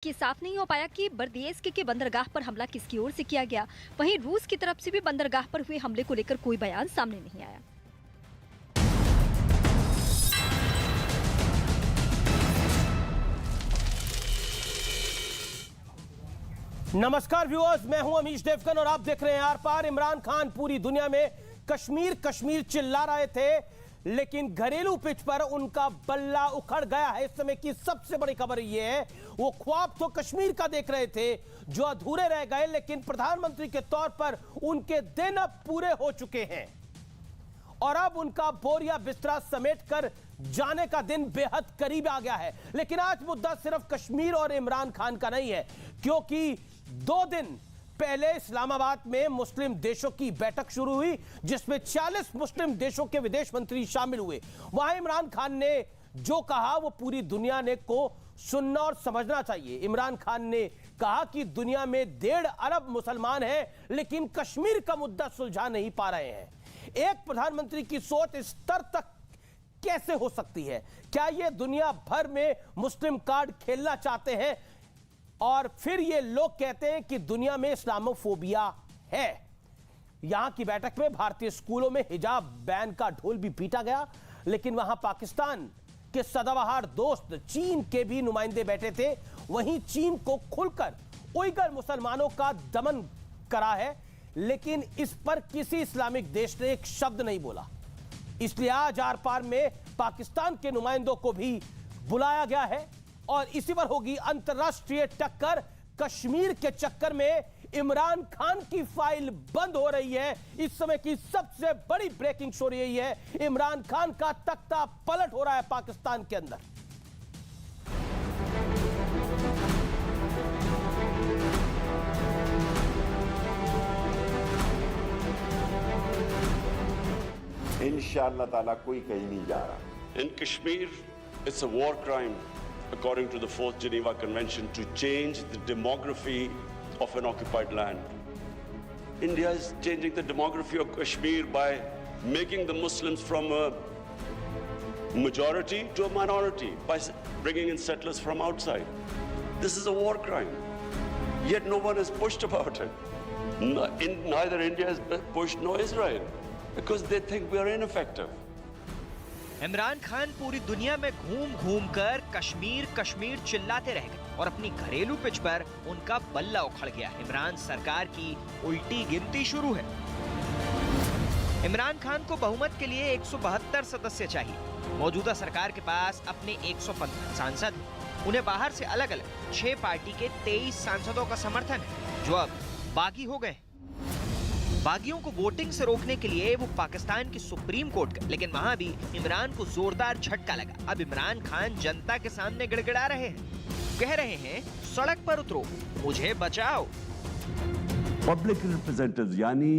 कि साफ नहीं हो पाया कि बर्देस के बंदरगाह पर हमला किसकी ओर से किया गया। वहीं रूस की तरफ से भी बंदरगाह पर हुए हमले को लेकर कोई बयान सामने नहीं आया। नमस्कार व्यूअर्स, मैं हूं अमीश देवगन और आप देख रहे हैं आर पार। इमरान खान पूरी दुनिया में कश्मीर कश्मीर चिल्ला रहे थे, लेकिन घरेलू पिच पर उनका बल्ला उखड़ गया है। इस समय की सबसे बड़ी खबर यह है, वो ख्वाब तो कश्मीर का देख रहे थे जो अधूरे रह गए, लेकिन प्रधानमंत्री के तौर पर उनके दिन अब पूरे हो चुके हैं और अब उनका बोरिया बिस्तरा समेट कर जाने का दिन बेहद करीब आ गया है। लेकिन आज मुद्दा सिर्फ कश्मीर और इमरान खान का नहीं है, क्योंकि 2 दिन पहले इस्लामाबाद में मुस्लिम देशों की बैठक शुरू हुई, जिसमें 40 मुस्लिम देशों के विदेश मंत्री शामिल हुए। वहां इमरान खान ने जो कहा वो पूरी दुनिया ने को सुनना और समझना चाहिए। इमरान खान ने कहा कि दुनिया में 1.5 अरब मुसलमान हैं, लेकिन कश्मीर का मुद्दा सुलझा नहीं पा रहे हैं। एक प्रधानमंत्री की सोच इस स्तर तक कैसे हो सकती है? क्या ये दुनिया भर में मुस्लिम कार्ड खेलना चाहते हैं और फिर ये लोग कहते हैं कि दुनिया में इस्लामोफोबिया है? यहां की बैठक में भारतीय स्कूलों में हिजाब बैन का ढोल भी पीटा गया, लेकिन वहां पाकिस्तान के सदाबहार दोस्त चीन के भी नुमाइंदे बैठे थे। वहीं चीन को खुलकर उइगर मुसलमानों का दमन करा है, लेकिन इस पर किसी इस्लामिक देश ने एक शब्द नहीं बोला। इसलिए आज आर पार में पाकिस्तान के नुमाइंदों को भी बुलाया गया है और इसी पर होगी अंतर्राष्ट्रीय टक्कर। कश्मीर के चक्कर में इमरान खान की फाइल बंद हो रही है। इस समय की सबसे बड़ी ब्रेकिंग स्टोरी यही है, इमरान खान का तख्ता पलट हो रहा है पाकिस्तान के अंदर। इंशाअल्लाह ताला कोई कहीं नहीं जा रहा। In Kashmir, it's a war crime, according to the 4th Geneva Convention, to change the demography of an occupied land. India is changing the demography of Kashmir by making the Muslims from a majority to a minority, by bringing in settlers from outside. This is a war crime. Yet no one has pushed about it. Neither India has pushed nor Israel, because they think we are ineffective. Imran Khan पूरी दुनिया में घूम घूम कर कश्मीर कश्मीर चिल्लाते रह गए और अपनी घरेलू पिच पर उनका बल्ला उखड़ गया। इमरान सरकार की उल्टी गिनती शुरू है। इमरान खान को बहुमत के लिए 172 सदस्य चाहिए। मौजूदा सरकार के पास अपने 115 सांसद हैं। उन्हें बाहर से अलग अलग 6 पार्टी के 23 सांसदों का समर्थन है, जो अब बागी हो गए। बागियों को वोटिंग से रोकने के लिए वो पाकिस्तान की सुप्रीम कोर्ट गए, लेकिन वहां भी इमरान को जोरदार झटका लगा। अब इमरान खान जनता के सामने गिड़गिड़ा रहे हैं, कह रहे हैं सड़क पर उतरो, मुझे बचाओ। पब्लिक रिप्रेजेंटेटिव्स यानी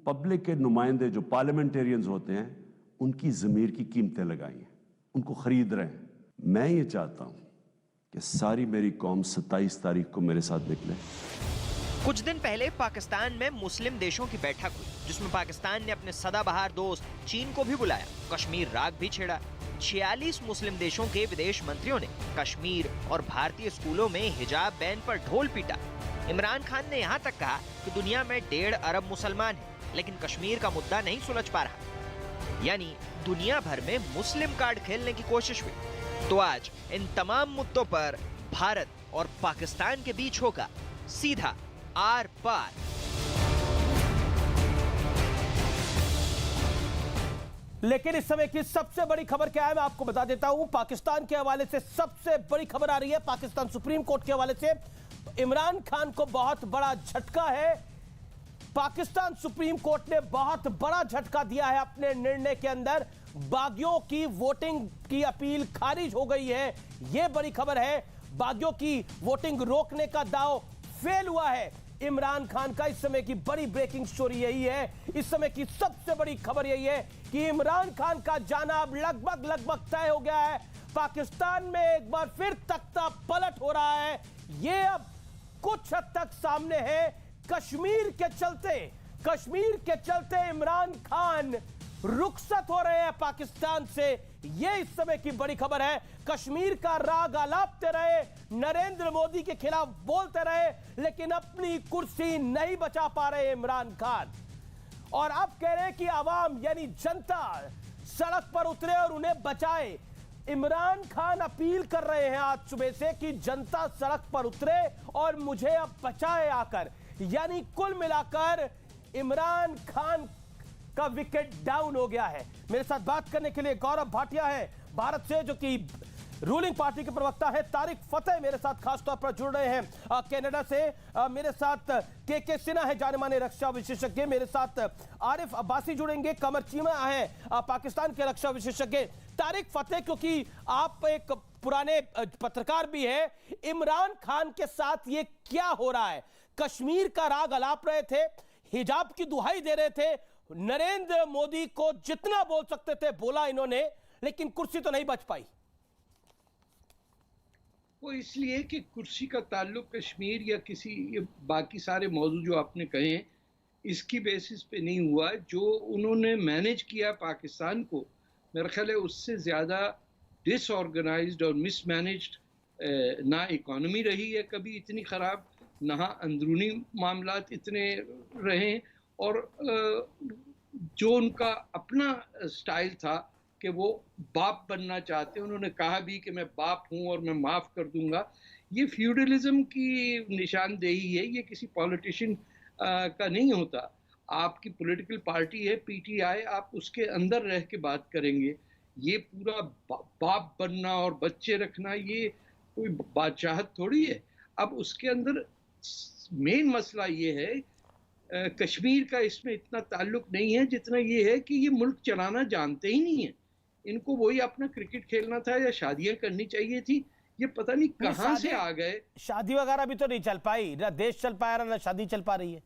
पब्लिक के नुमाइंदे जो पार्लियामेंटेरियंस होते हैं, उनकी जमीर की कीमतें लगाई हैं, उनको खरीद रहे हैं। मैं ये चाहता हूं कि सारी मेरी कौम 27 तारीख को मेरे साथ निकले। कुछ दिन पहले पाकिस्तान में मुस्लिम देशों की बैठक हुई, जिसमें पाकिस्तान ने अपने सदाबहार दोस्त चीन को भी बुलाया। कश्मीर राग भी छेड़ा। 46 मुस्लिम देशों के विदेश मंत्रियों ने कश्मीर और भारतीय स्कूलों में हिजाब बैन पर ढोल पीटा। इमरान खान ने यहाँ तक कहा कि दुनिया में 1.5 अरब मुसलमान हैं, लेकिन कश्मीर का मुद्दा नहीं सुलझ पा रहा। यानी दुनिया भर में मुस्लिम कार्ड खेलने की कोशिश हुई। तो आज इन तमाम मुद्दों पर भारत और पाकिस्तान के बीच होगा सीधा आर पार। लेकिन इस समय की सबसे बड़ी खबर क्या है, मैं आपको बता देता हूं। पाकिस्तान के हवाले से सबसे बड़ी खबर आ रही है, पाकिस्तान सुप्रीम कोर्ट के हवाले से। इमरान खान को बहुत बड़ा झटका है। पाकिस्तान सुप्रीम कोर्ट ने बहुत बड़ा झटका दिया है अपने निर्णय के अंदर। बागियों की वोटिंग की अपील खारिज हो गई है, यह बड़ी खबर है। बागियों की वोटिंग रोकने का दाव फेल हुआ है इमरान खान का। इस समय की बड़ी ब्रेकिंग स्टोरी यही है, इस समय की सबसे बड़ी खबर यही है कि इमरान खान का जाना अब लगभग तय हो गया है। पाकिस्तान में एक बार फिर तख्ता पलट हो रहा है। यह अब कुछ हद तक सामने है। कश्मीर के चलते इमरान खान रुखसत हो रहे हैं पाकिस्तान से। ये इस समय की बड़ी खबर है। कश्मीर का राग अलापते रहे, नरेंद्र मोदी के खिलाफ बोलते रहे, लेकिन अपनी कुर्सी नहीं बचा पा रहे इमरान खान। और अब कह रहे हैं कि आवाम यानी जनता सड़क पर उतरे और उन्हें बचाए। इमरान खान अपील कर रहे हैं आज सुबह से कि जनता सड़क पर उतरे और मुझे अब बचाए आकर। यानी कुल मिलाकर इमरान खान का विकेट डाउन हो गया है। मेरे साथ बात करने के लिए गौरव भाटिया है भारत से, जो कि रूलिंग पार्टी के प्रवक्ता है। तारिक फतेह मेरे साथ खासतौर पर जुड़ रहे हैं कनाडा से। मेरे साथ के सिन्हा है, जाने माने रक्षा विशेषज्ञ। मेरे साथ आरिफ अब्बासी जुड़ेंगे, कमर चीमा है पाकिस्तान के रक्षा विशेषज्ञ। तारिक फतेह, क्योंकि आप एक पुराने पत्रकार भी है, इमरान खान के साथ ये क्या हो रहा है? कश्मीर का राग अलाप रहे थे, हिजाब की दुहाई दे रहे थे, नरेंद्र मोदी को जितना बोल सकते थे बोला इन्होंने, लेकिन कुर्सी तो नहीं बच पाई। वो इसलिए कि कुर्सी का ताल्लुक कश्मीर या किसी ये बाकी सारे मौजू जो आपने कहे इसकी बेसिस पे नहीं हुआ। जो उन्होंने मैनेज किया पाकिस्तान को, मेरा ख्याल है उससे ज़्यादा डिसऑर्गेनाइज्ड और मिसमैनेज्ड ना इकॉनमी रही है कभी इतनी ख़राब, ना अंदरूनी मामलात इतने रहे, और जो उनका अपना स्टाइल था कि वो बाप बनना चाहते हैं। उन्होंने कहा भी कि मैं बाप हूं और मैं माफ़ कर दूंगा। ये फ्यूडलिज्म की निशानदेही है, ये किसी पॉलिटिशियन का नहीं होता। आपकी पॉलिटिकल पार्टी है पीटीआई, आप उसके अंदर रह के बात करेंगे। ये पूरा बाप बनना और बच्चे रखना ये कोई बादशाहत थोड़ी है। अब उसके अंदर मेन मसला ये है, कश्मीर का इसमें इतना ताल्लुक नहीं है जितना ये है कि ये मुल्क चलाना जानते ही नहीं है। इनको वही अपना क्रिकेट खेलना था या शादियां करनी चाहिए थी, ये पता नहीं कहां से आ गए। शादी वगैरह भी तो नहीं चल पाई, ना देश चल पाया ना शादी चल पा रही है।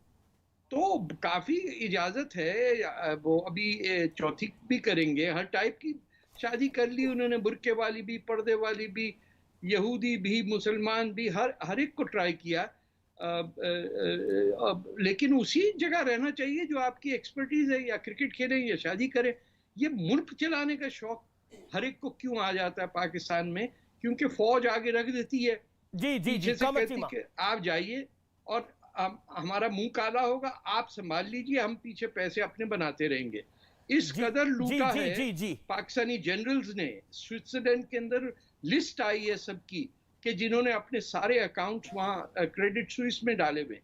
तो काफी इजाजत है, वो अभी चौथी भी करेंगे, हर टाइप की शादी कर ली उन्होंने, बुरके वाली भी, पर्दे वाली भी, यहूदी भी, मुसलमान भी, हर एक को ट्राई किया। लेकिन उसी जगह रहना चाहिए जो आपकी एक्सपर्टीज है, या क्रिकेट खेलें या शादी करें। ये मुल्क चलाने का शौक हर एक को क्यों आ जाता है पाकिस्तान में? क्योंकि फौज आगे रख देती है, जी जी जी, से कहती कि आप जाइए और हमारा मुंह काला होगा, आप संभाल लीजिए, हम पीछे पैसे अपने बनाते रहेंगे। इस कदर लूटा है पाकिस्तानी जनरल्स ने। स्विट्जरलैंड के अंदर लिस्ट आई है सबकी कि जिन्होंने अपने सारे अकाउंट्स वहां क्रेडिट स्विस में डाले हुए।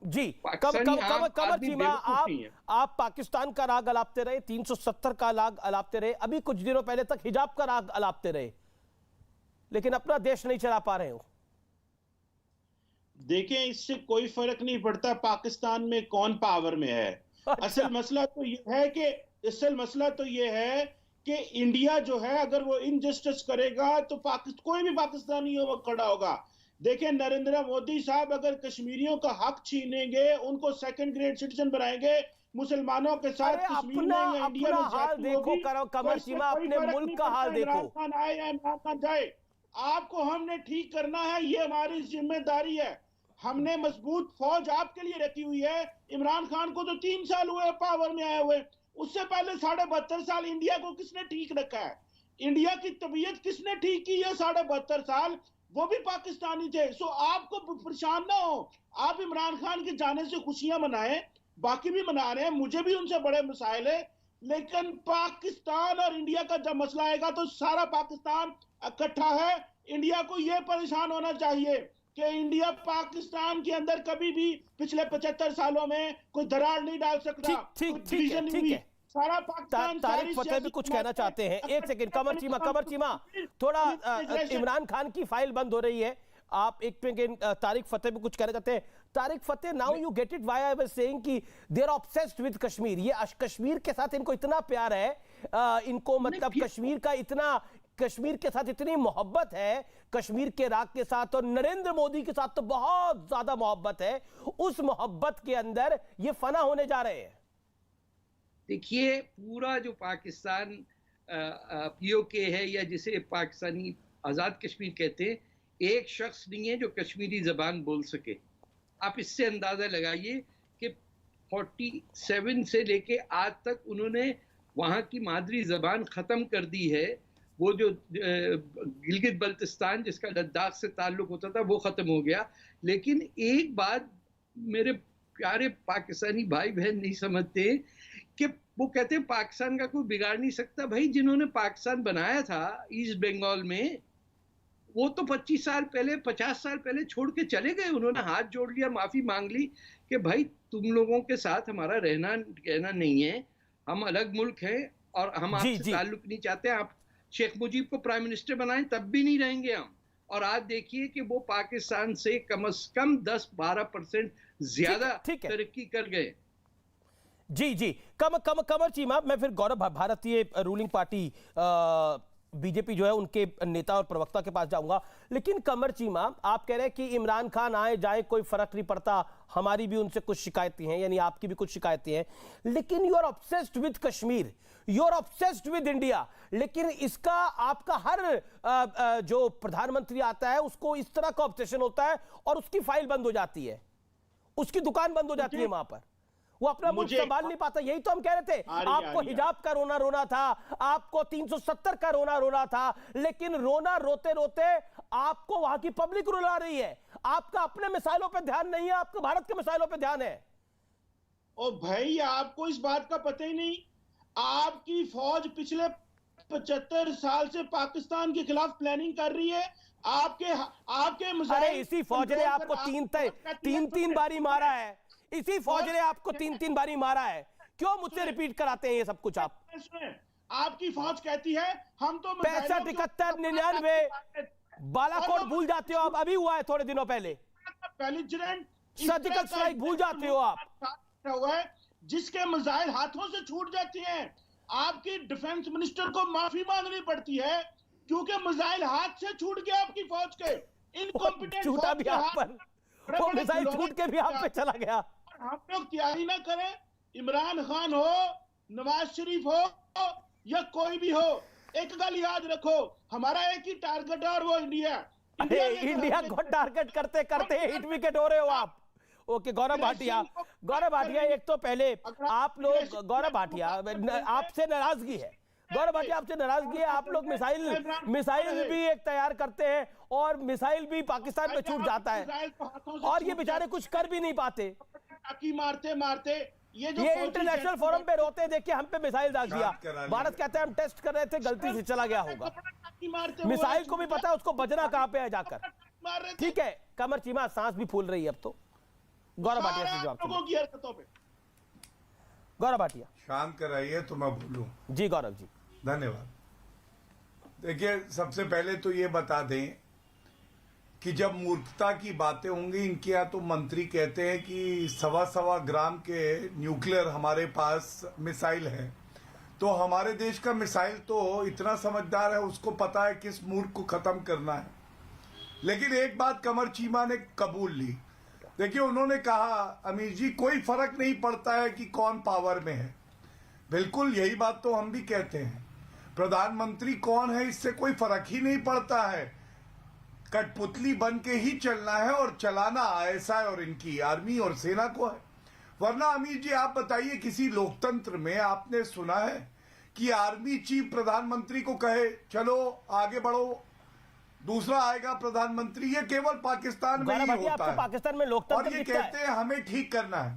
जी, कमर चीमा, आप पाकिस्तान का राग अलापते रहे, 370 का राग अलापते रहे, अभी कुछ दिनों पहले तक हिजाब का राग अलापते रहे, लेकिन अपना देश नहीं चला पा रहे हो। देखें, इससे कोई फर्क नहीं पड़ता पाकिस्तान में कौन पावर में है। असल मसला तो ये है कि इंडिया जो है अगर वो इनजस्टिस करेगा तो कोई भी पाकिस्तानी हो वो खड़ा होगा। देखें, नरेंद्र मोदी साहब अगर कश्मीरियों का हक छीनेंगे, उनको सेकंड ग्रेड सिटीजन बनाएंगे, मुसलमानों के साथ कश्मीर में या इंडिया में हाल देखो, कमर चीमा, अपने मुल्क का हाल देखो। इमरान खान आए या इमरान खान जाए, आपको हमने ठीक करना है, ये हमारी जिम्मेदारी है। हमने मजबूत फौज आपके लिए रखी हुई है। इमरान खान को तो 3 साल हुए पावर में आए हुए, उससे पहले 72.5 साल इंडिया को किसने ठीक रखा है? इंडिया की तबीयत किसने ठीक की है? 72.5 साल वो भी पाकिस्तानी थे। सो आपको परेशान ना हो, आप इमरान खान के जाने से खुशियां मनाएं, बाकी भी मना रहे हैं, मुझे भी उनसे बड़े मसाइल है, लेकिन पाकिस्तान और इंडिया का जब मसला आएगा तो सारा पाकिस्तान इकट्ठा है। इंडिया को यह परेशान होना चाहिए कि इंडिया पाकिस्तान के अंदर कभी भी पिछले 75 सालों में कोई दरार नहीं डाल सकता। ठीक है। सारा पाकिस्तान। तारिक फतेह भी कुछ कहना चाहते हैं, एक सेकंड। कमर चीमा, थोड़ा इमरान खान की फाइल बंद हो रही है, आप एक सेकंड। तारिक फतेह भी कुछ कहना चाहते हैं। Tarek Fatah, now you get it why I was saying कि they are obsessed with Kashmir. ये कश्मीर के साथ इनको इतना प्यार है, इनको मतलब कश्मीर के साथ इतनी मोहब्बत है, कश्मीर के राग के साथ और नरेंद्र मोदी के साथ तो बहुत ज्यादा मोहब्बत है। उस मोहब्बत के अंदर ये फना होने जा रहे हैं। देखिए, पूरा जो पाकिस्तान पीओके है या जिसे पाकिस्तानी आज़ाद कश्मीर कहते हैं, एक शख्स नहीं है जो कश्मीरी ज़बान बोल सके। आप इससे अंदाज़ा लगाइए कि 47 से लेके आज तक उन्होंने वहाँ की मादरी जबान ख़त्म कर दी है। वो जो गिलगित बल्तिस्तान जिसका लद्दाख से ताल्लुक होता था वो ख़त्म हो गया। लेकिन एक बात मेरे प्यारे पाकिस्तानी भाई बहन नहीं समझते कि वो कहते हैं पाकिस्तान का कोई बिगाड़ नहीं सकता। भाई जिन्होंने पाकिस्तान बनाया था ईस्ट बंगाल में, वो तो 25 साल पहले 50 साल पहले छोड़ के चले गए। उन्होंने हाथ जोड़ लिया, माफ़ी मांग ली कि भाई तुम लोगों के साथ हमारा रहना कहना नहीं है, हम अलग मुल्क हैं और हम आपसे ताल्लुक नहीं चाहते। आप शेख मुजीब को प्राइम मिनिस्टर बनाएं तब भी नहीं रहेंगे हम। और आज देखिए कि वो पाकिस्तान से कम से कम 10-12% ज्यादा तरक्की कर गए। जी जी, कमर चीमा, मैं फिर गौरव भारतीय रूलिंग पार्टी बीजेपी जो है उनके नेता और प्रवक्ता के पास जाऊंगा। लेकिन कमर चीमा, आप कह रहे हैं कि इमरान खान आए जाए कोई फर्क नहीं पड़ता, हमारी भी उनसे कुछ शिकायतें हैं, यानी आपकी भी कुछ शिकायतें हैं, लेकिन you are obsessed with Kashmir, you are obsessed with India. लेकिन इसका आपका हर जो प्रधानमंत्री आता है उसको इस तरह का ऑब्सेशन होता है और उसकी फाइल बंद हो जाती है, उसकी दुकान बंद हो जाती है वहां पर, वो अपना मुल्क संभाल नहीं पाता। यही तो हम कह रहे थे, आपको हिजाब का रोना रोना था, आपको 370 का रोना रोना था, लेकिन रोना रोते रोते आपको वहां की पब्लिक रुला रही है। आपका अपने मिसाइलों पे ध्यान नहीं है, आपको भारत के मिसाइलों पे ध्यान है। ओ भाई, आपको इस बात का पता ही नहीं, आपकी फौज पिछले 75 साल से पाकिस्तान के खिलाफ प्लानिंग कर रही है। आपके अरे इसी फौज ने आपको तीन बारी मारा है, इसी फौज ने आपको तीन बारी मारा है। क्यों मुझसे रिपीट कराते हैं ये सब कुछ? आपकी फौज कहती है हम तो 65, 71, 99 बालाकोट भूल जाते हो आप, अभी हुआ है थोड़े दिनों पहले। सर्जिकल स्ट्राइक भूल जाते हो आप। हुआ है जिसके मिसाइल हाथों से छूट जाती हैं, आपकी डिफेंस मिनिस्टर को माफी मांगनी पड़ती है क्योंकि मिसाइल हाथ से छूट गया आपकी फौज के। इनकॉम्पिटेंट छूटा भी आप पर, वो मिसाइल छूट के भी आप पे चला गया। हम लोग तैयारी ना करें, इमरान खान हो, नवाज शरीफ हो या कोई भी हो, एक गल याद रखो, हमारा एक ही टारगेट है और वो इंडिया। इंडिया को टारगेट करते करते हिट विकेट हो रहे हो आप। ओके गौरव भाटिया, एक तो पहले आप लोग, गौरव भाटिया आपसे नाराजगी है, गौरव भाटिया आपसे नाराजगी है, आप लोग मिसाइल भी एक तैयार करते हैं और मिसाइल भी पाकिस्तान में छूट जाता है और ये बेचारे कुछ कर भी नहीं पाते। मारते ये इंटरनेशनल फोरम पे रोते देखिए हम पे मिसाइल डाल दिया, भारत कहता है हम टेस्ट कर रहे थे, गलती से चला गया होगा। मिसाइल को भी पता है उसको बजना कहां पे है जाकर। ठीक है कमर चीमा, सांस भी फूल रही है अब तो। गौरव भाटिया से जवाब, गौरव भाटिया शांत कराइए तो मैं बोलूं। जी गौरव जी धन्यवाद। देखिए सबसे पहले तो ये बता दें कि जब मूर्खता की बातें होंगी, इनके यहाँ तो मंत्री कहते हैं कि 1.25 ग्राम के न्यूक्लियर हमारे पास मिसाइल है, तो हमारे देश का मिसाइल तो इतना समझदार है, उसको पता है किस मूर्ख को खत्म करना है। लेकिन एक बात कमर चीमा ने कबूल ली। देखिए उन्होंने कहा अमीर जी कोई फर्क नहीं पड़ता है कि कौन पावर में है। बिल्कुल यही बात तो हम भी कहते हैं, प्रधानमंत्री कौन है इससे कोई फर्क ही नहीं पड़ता है, कठपुतली बन के ही चलना है और चलाना आईएसआई और इनकी आर्मी और सेना को है। वरना अमीर जी आप बताइए किसी लोकतंत्र में आपने सुना है कि आर्मी चीफ प्रधानमंत्री को कहे चलो आगे बढ़ो, दूसरा आएगा प्रधानमंत्री? ये केवल पाकिस्तान में ही होता है। पाकिस्तान में लोकतंत्र और ये कहते हैं हमें ठीक करना है।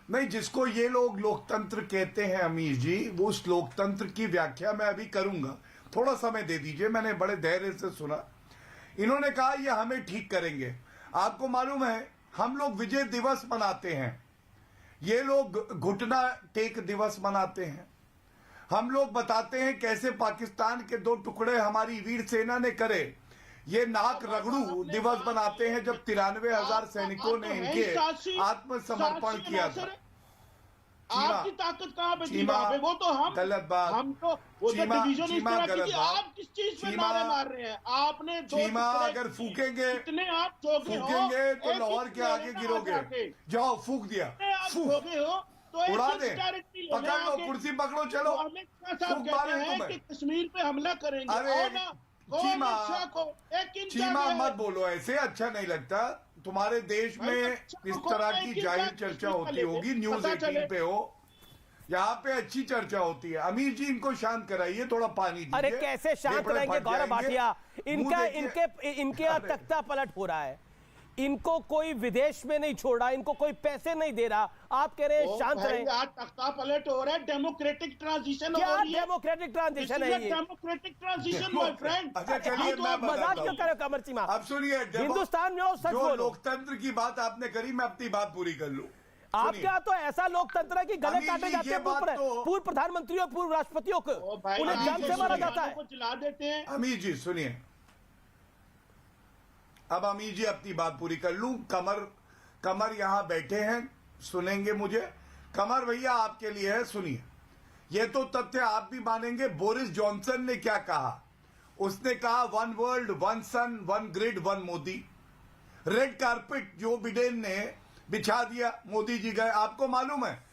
नहीं, जिसको ये लोग लोकतंत्र कहते हैं अमीर जी, वो उस लोकतंत्र की व्याख्या मैं अभी करूंगा, थोड़ा समय दे दीजिए। मैंने बड़े धैर्य से सुना। इन्होंने कहा ये हमें ठीक करेंगे। आपको मालूम है हम लोग विजय दिवस मनाते हैं, ये लोग घुटना टेक दिवस मनाते हैं। हम लोग बताते हैं कैसे पाकिस्तान के 2 टुकड़े हमारी वीर सेना ने करे। ये नाक रगड़ू दिवस बनाते हैं जब 93,000 सैनिकों ने इनके आत्मसमर्पण किया था। आपकी ताकत कहां पे थी वहां पे? वो तो हम गलत बात, हम तो वो तो डिवीजन इस तरह की थी। आप किस चीज पे नारे मार रहे हैं? आपने चीमा अगर फूकेंगे तो लाहौर के आगे गिरोगे। जाओ फूक दिया, उड़ा दे, पकड़ लो, कुर्सी पकड़ो, चलो फूक मारे तुम्हें। कश्मीर पे हमला करेंगे। अरे चीमा मत बोलो ऐसे, अच्छा नहीं लगता। तुम्हारे देश में इस तरह की जाहिर चर्चा होती होगी, न्यूज़ 18 पे हो, यहाँ पे अच्छी चर्चा होती है। अमीर जी इनको शांत कराइए, थोड़ा पानी दीजिए। अरे कैसे शांत फेफड़े रहेंगे फट गौरव जाएंगे। भाटिया, मुंह देखिए। इनके यहाँ तख्ता पलट हो रहा है, इनको कोई विदेश में नहीं छोड़ रहा, इनको कोई पैसे नहीं दे रहा, आप कह रहे हैं शांत रहे। आज तख्ता पलट हो रहा है, डेमोक्रेटिक ट्रांजिशन हो क्या रही है। डेमोक्रेटिक ट्रांजिशन है ये? Democratic transition my friend. अच्छा चलिए मैं मजाक क्यों कर रहे हो कमर चीमा? अब सुनिए, हिंदुस्तान में हो, सच जो बोलो। लोकतंत्र की बात आपने करी, मैं अपनी बात पूरी कर लूं। आपके यहाँ तो ऐसा लोकतंत्र है कि गले अमीर काटे जी, जाते ये हैं बात तो- पूर्व प्रधानमंत्री और पूर्व राष्ट्रपतियों को, उन्हें अमीर जान जी से मारा सुनिए। जाता है। को चिल्ला देते हैं। अमीर जी सुनिए, अब अमीर जी अपनी बात पूरी कर लूं। कमर यहां बैठे हैं, सुनेंगे मुझे। कमर भैया आपके लिए है, सुनिए। ये तो तथ्य आप भी मानेंगे, बोरिस जॉनसन ने क्या कहा। उसने कहा 1 वर्ल्ड 1 सन 1 grid 1 Modi. Red carpet Joe Biden ने बिछा दिया, मोदी जी गए। आपको मालूम है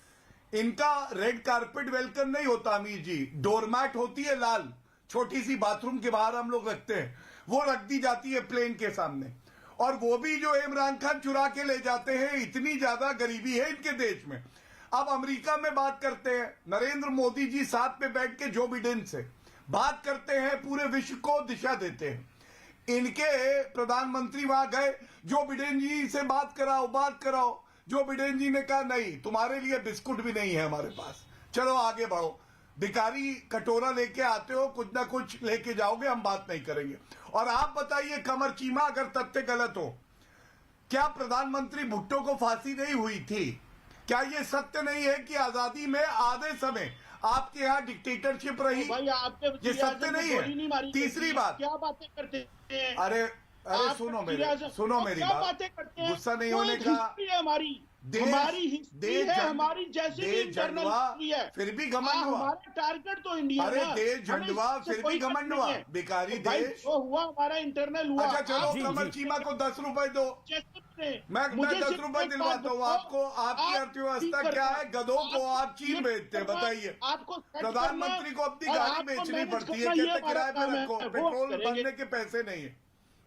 इनका रेड कारपेट वेलकम नहीं होता अमीर जी, डोरमैट होती है लाल, छोटी सी बाथरूम के बाहर हम लोग रखते हैं, वो रख दी जाती है प्लेन के सामने। और वो भी जो इमरान खान चुरा के ले जाते हैं, इतनी ज्यादा गरीबी है इनके देश में। अब अमेरिका में बात करते हैं, नरेंद्र मोदी जी साथ में बैठ के जो बिडेन से बात करते हैं, पूरे विश्व को दिशा देते हैं। इनके प्रधानमंत्री वहां गए, जो बिडेन जी से बात कराओ। जो बिडेन जी ने कहा नहीं, तुम्हारे लिए बिस्कुट भी नहीं है हमारे पास, चलो आगे बढ़ो। भिखारी कटोरा लेके आते हो, कुछ ना कुछ लेके जाओगे, हम बात नहीं करेंगे। और आप बताइए कमर चीमा, अगर तथ्य गलत हो, क्या प्रधानमंत्री भुट्टो को फांसी नहीं हुई थी? क्या ये सत्य नहीं है कि आजादी में आधे समय आपके यहाँ डिक्टेटरशिप रही? भाई आपके ये सत्य नहीं है। तीसरी बात, क्या बातें करते हैं? अरे सुनो मेरी बात, गुस्सा नहीं होने का। हमारी हिस्ट्री है, हमारी जैसी भी इंटरनल हिस्ट्री है, फिर भी घमंड हुआ। हमारा टारगेट तो इंडिया। अरे देश झंडवा, फिर भी घमंड हुआ। बेकारी देश जो हुआ हमारा इंटरनल हुआ। अच्छा चलो, कमर चीमा को 10 रुपए दो, मैं 10 रुपए दिलवाता हूँ आपको। आपकी अर्थव्यवस्था क्या है? गधों को आप चीन भेजते हैं, बताइए। आपको प्रधानमंत्री को अपनी गाड़ी बेचनी पड़ती है, कहते किराए पे रखो, पेट्रोल भरने के पैसे नहीं है,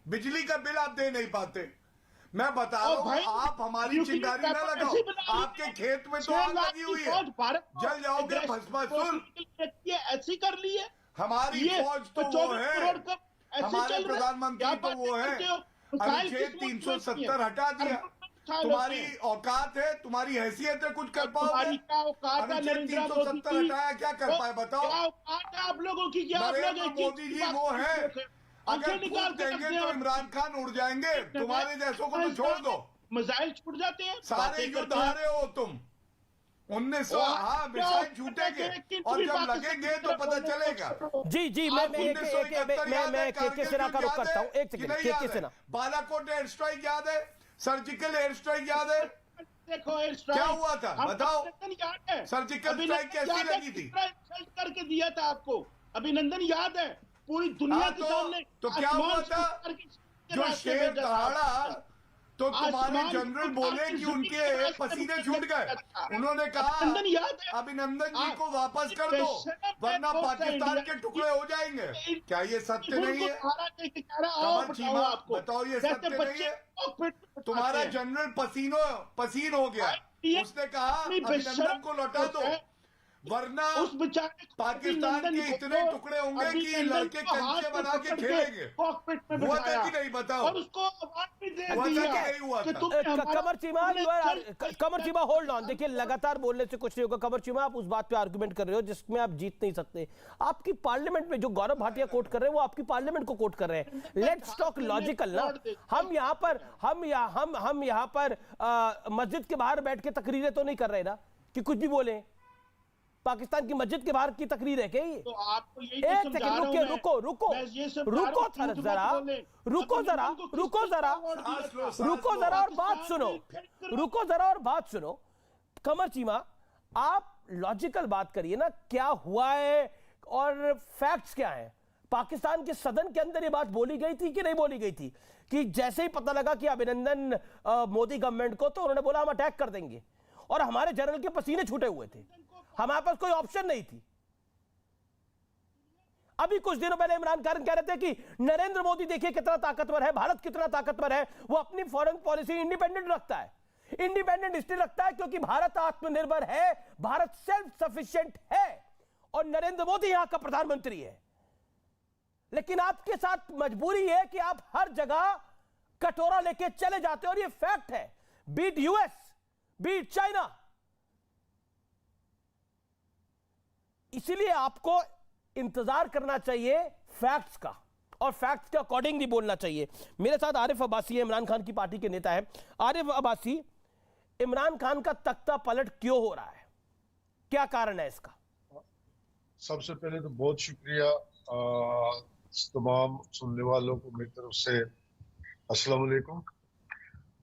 बिजली का बिल आप दे नहीं पाते। मैं बता रहा हूँ, आप हमारी चिंगारी न लगाओ, आपके खेत में तो आग लगी हुई है, जल जाओगे भस्मासुर। ऐसी कर ली है हमारी फौज तो वो है, हमारे प्रधानमंत्री तो वो है। अनुच्छेद 370 हटा दिया। तुम्हारी औकात है, तुम्हारी हैसियत है, कुछ कर पाओगे? अनुच्छेद 370 हटाया, क्या कर पाए बताओ? आप लोगों की क्या? नरेंद्र मोदी जी वो है, अगर निकाल देंगे तो इमरान खान उड़ जाएंगे, तुम्हारे जैसों को तो छोड़ दो। मिसाइल छूट जाते हैं, सारे युद्ध हारे हो तुम। 1900 हाँ मिसाइल छूटेंगे, और जब लगेंगे तो पता चलेगा। जी मैं के सेना का रुख करता हूँ, एक सेकंड। के सेना, बालाकोट एयर स्ट्राइक याद है? सर्जिकल एयर स्ट्राइक याद है? देखो एयर स्ट्राइक क्या हुआ था बताओ? याद है? सर्जिकल स्ट्राइक कैसी लगी थी? करके दिया था आपको, अभिनंदन याद है? पूरी दुनिया के सामने तो क्या हुआ था? जो शेर दहाड़ा तो तुम्हारे जनरल बोले कि उनके पसीने छूट गए। उन्होंने कहा अभिनंदन जी को वापस कर दो, वरना पाकिस्तान के टुकड़े हो जाएंगे। क्या ये सत्य नहीं है? कमर चीमा बताओ, ये सत्य नहीं है? तुम्हारा जनरल पसीन हो गया, उसने कहा अभिनंदन को लौटा दो, वरना उस पाकिस्तान के इतने टुकड़े होंगे कि लड़के कंचे बना के खेलेंगे। हुआ था कि नहीं बताओ? और उसको अवार्ड भी दे हुआ था कि नहीं हुआ था? कमर चीमा होल्ड ऑन। देखिए लगातार बोलने से कुछ नहीं होगा। कमर चीमा, आप उस बात पे आर्गुमेंट कर रहे हो जिसमें आप जीत नहीं सकते। आपकी पार्लियामेंट में जो गौरव भाटिया कोट कर रहे हैं, वो आपकी पार्लियामेंट को कोट कर रहे हैं। लेट्स टॉक लॉजिकल ना। हम यहाँ पर मस्जिद के बाहर बैठ के तकरीरें तो नहीं कर रहे ना कि कुछ भी बोले। पाकिस्तान की मस्जिद के बाहर की तकरीर है क्या ये? तो आपको यही एक सेकंड रुको जरा और बात सुनो। कमर चीमा, आप लॉजिकल बात करिए ना, क्या हुआ है और फैक्ट्स क्या है? पाकिस्तान के सदन के अंदर ये बात बोली गई थी कि नहीं बोली गई थी कि जैसे ही पता लगा कि अभिनंदन मोदी गवर्नमेंट को, तो उन्होंने बोला हम अटैक कर देंगे, और हमारे जनरल के पसीने छूटे हुए थे, हमारे पास कोई ऑप्शन नहीं थी। अभी कुछ दिनों पहले इमरान खान कह रहे थे कि नरेंद्र मोदी देखिए कितना ताकतवर है, भारत कितना ताकतवर है, वो अपनी फॉरेन पॉलिसी इंडिपेंडेंट रखता है। इंडिपेंडेंट इसलिए लगता है क्योंकि भारत आत्मनिर्भर है, भारत सेल्फ सफिशिएंट है और नरेंद्र मोदी यहां का प्रधानमंत्री है। लेकिन आपके साथ मजबूरी है कि आप हर जगह कटोरा लेके चले जाते हो और ये फैक्ट है, बीट यूएस, बीट चाइना। इसीलिए आपको इंतजार करना चाहिए फैक्ट्स का और फैक्ट्स के अकॉर्डिंग भी बोलना चाहिए। मेरे साथ आरिफ अब्बासी है, इमरान खान की पार्टी के नेता है। आरिफ अब्बासी, इमरान खान का तख्ता पलट क्यों हो रहा है, क्या कारण है इसका? सबसे पहले तो बहुत शुक्रिया तमाम सुनने वालों को मेरी तरफ से अस्सलाम वालेकुम।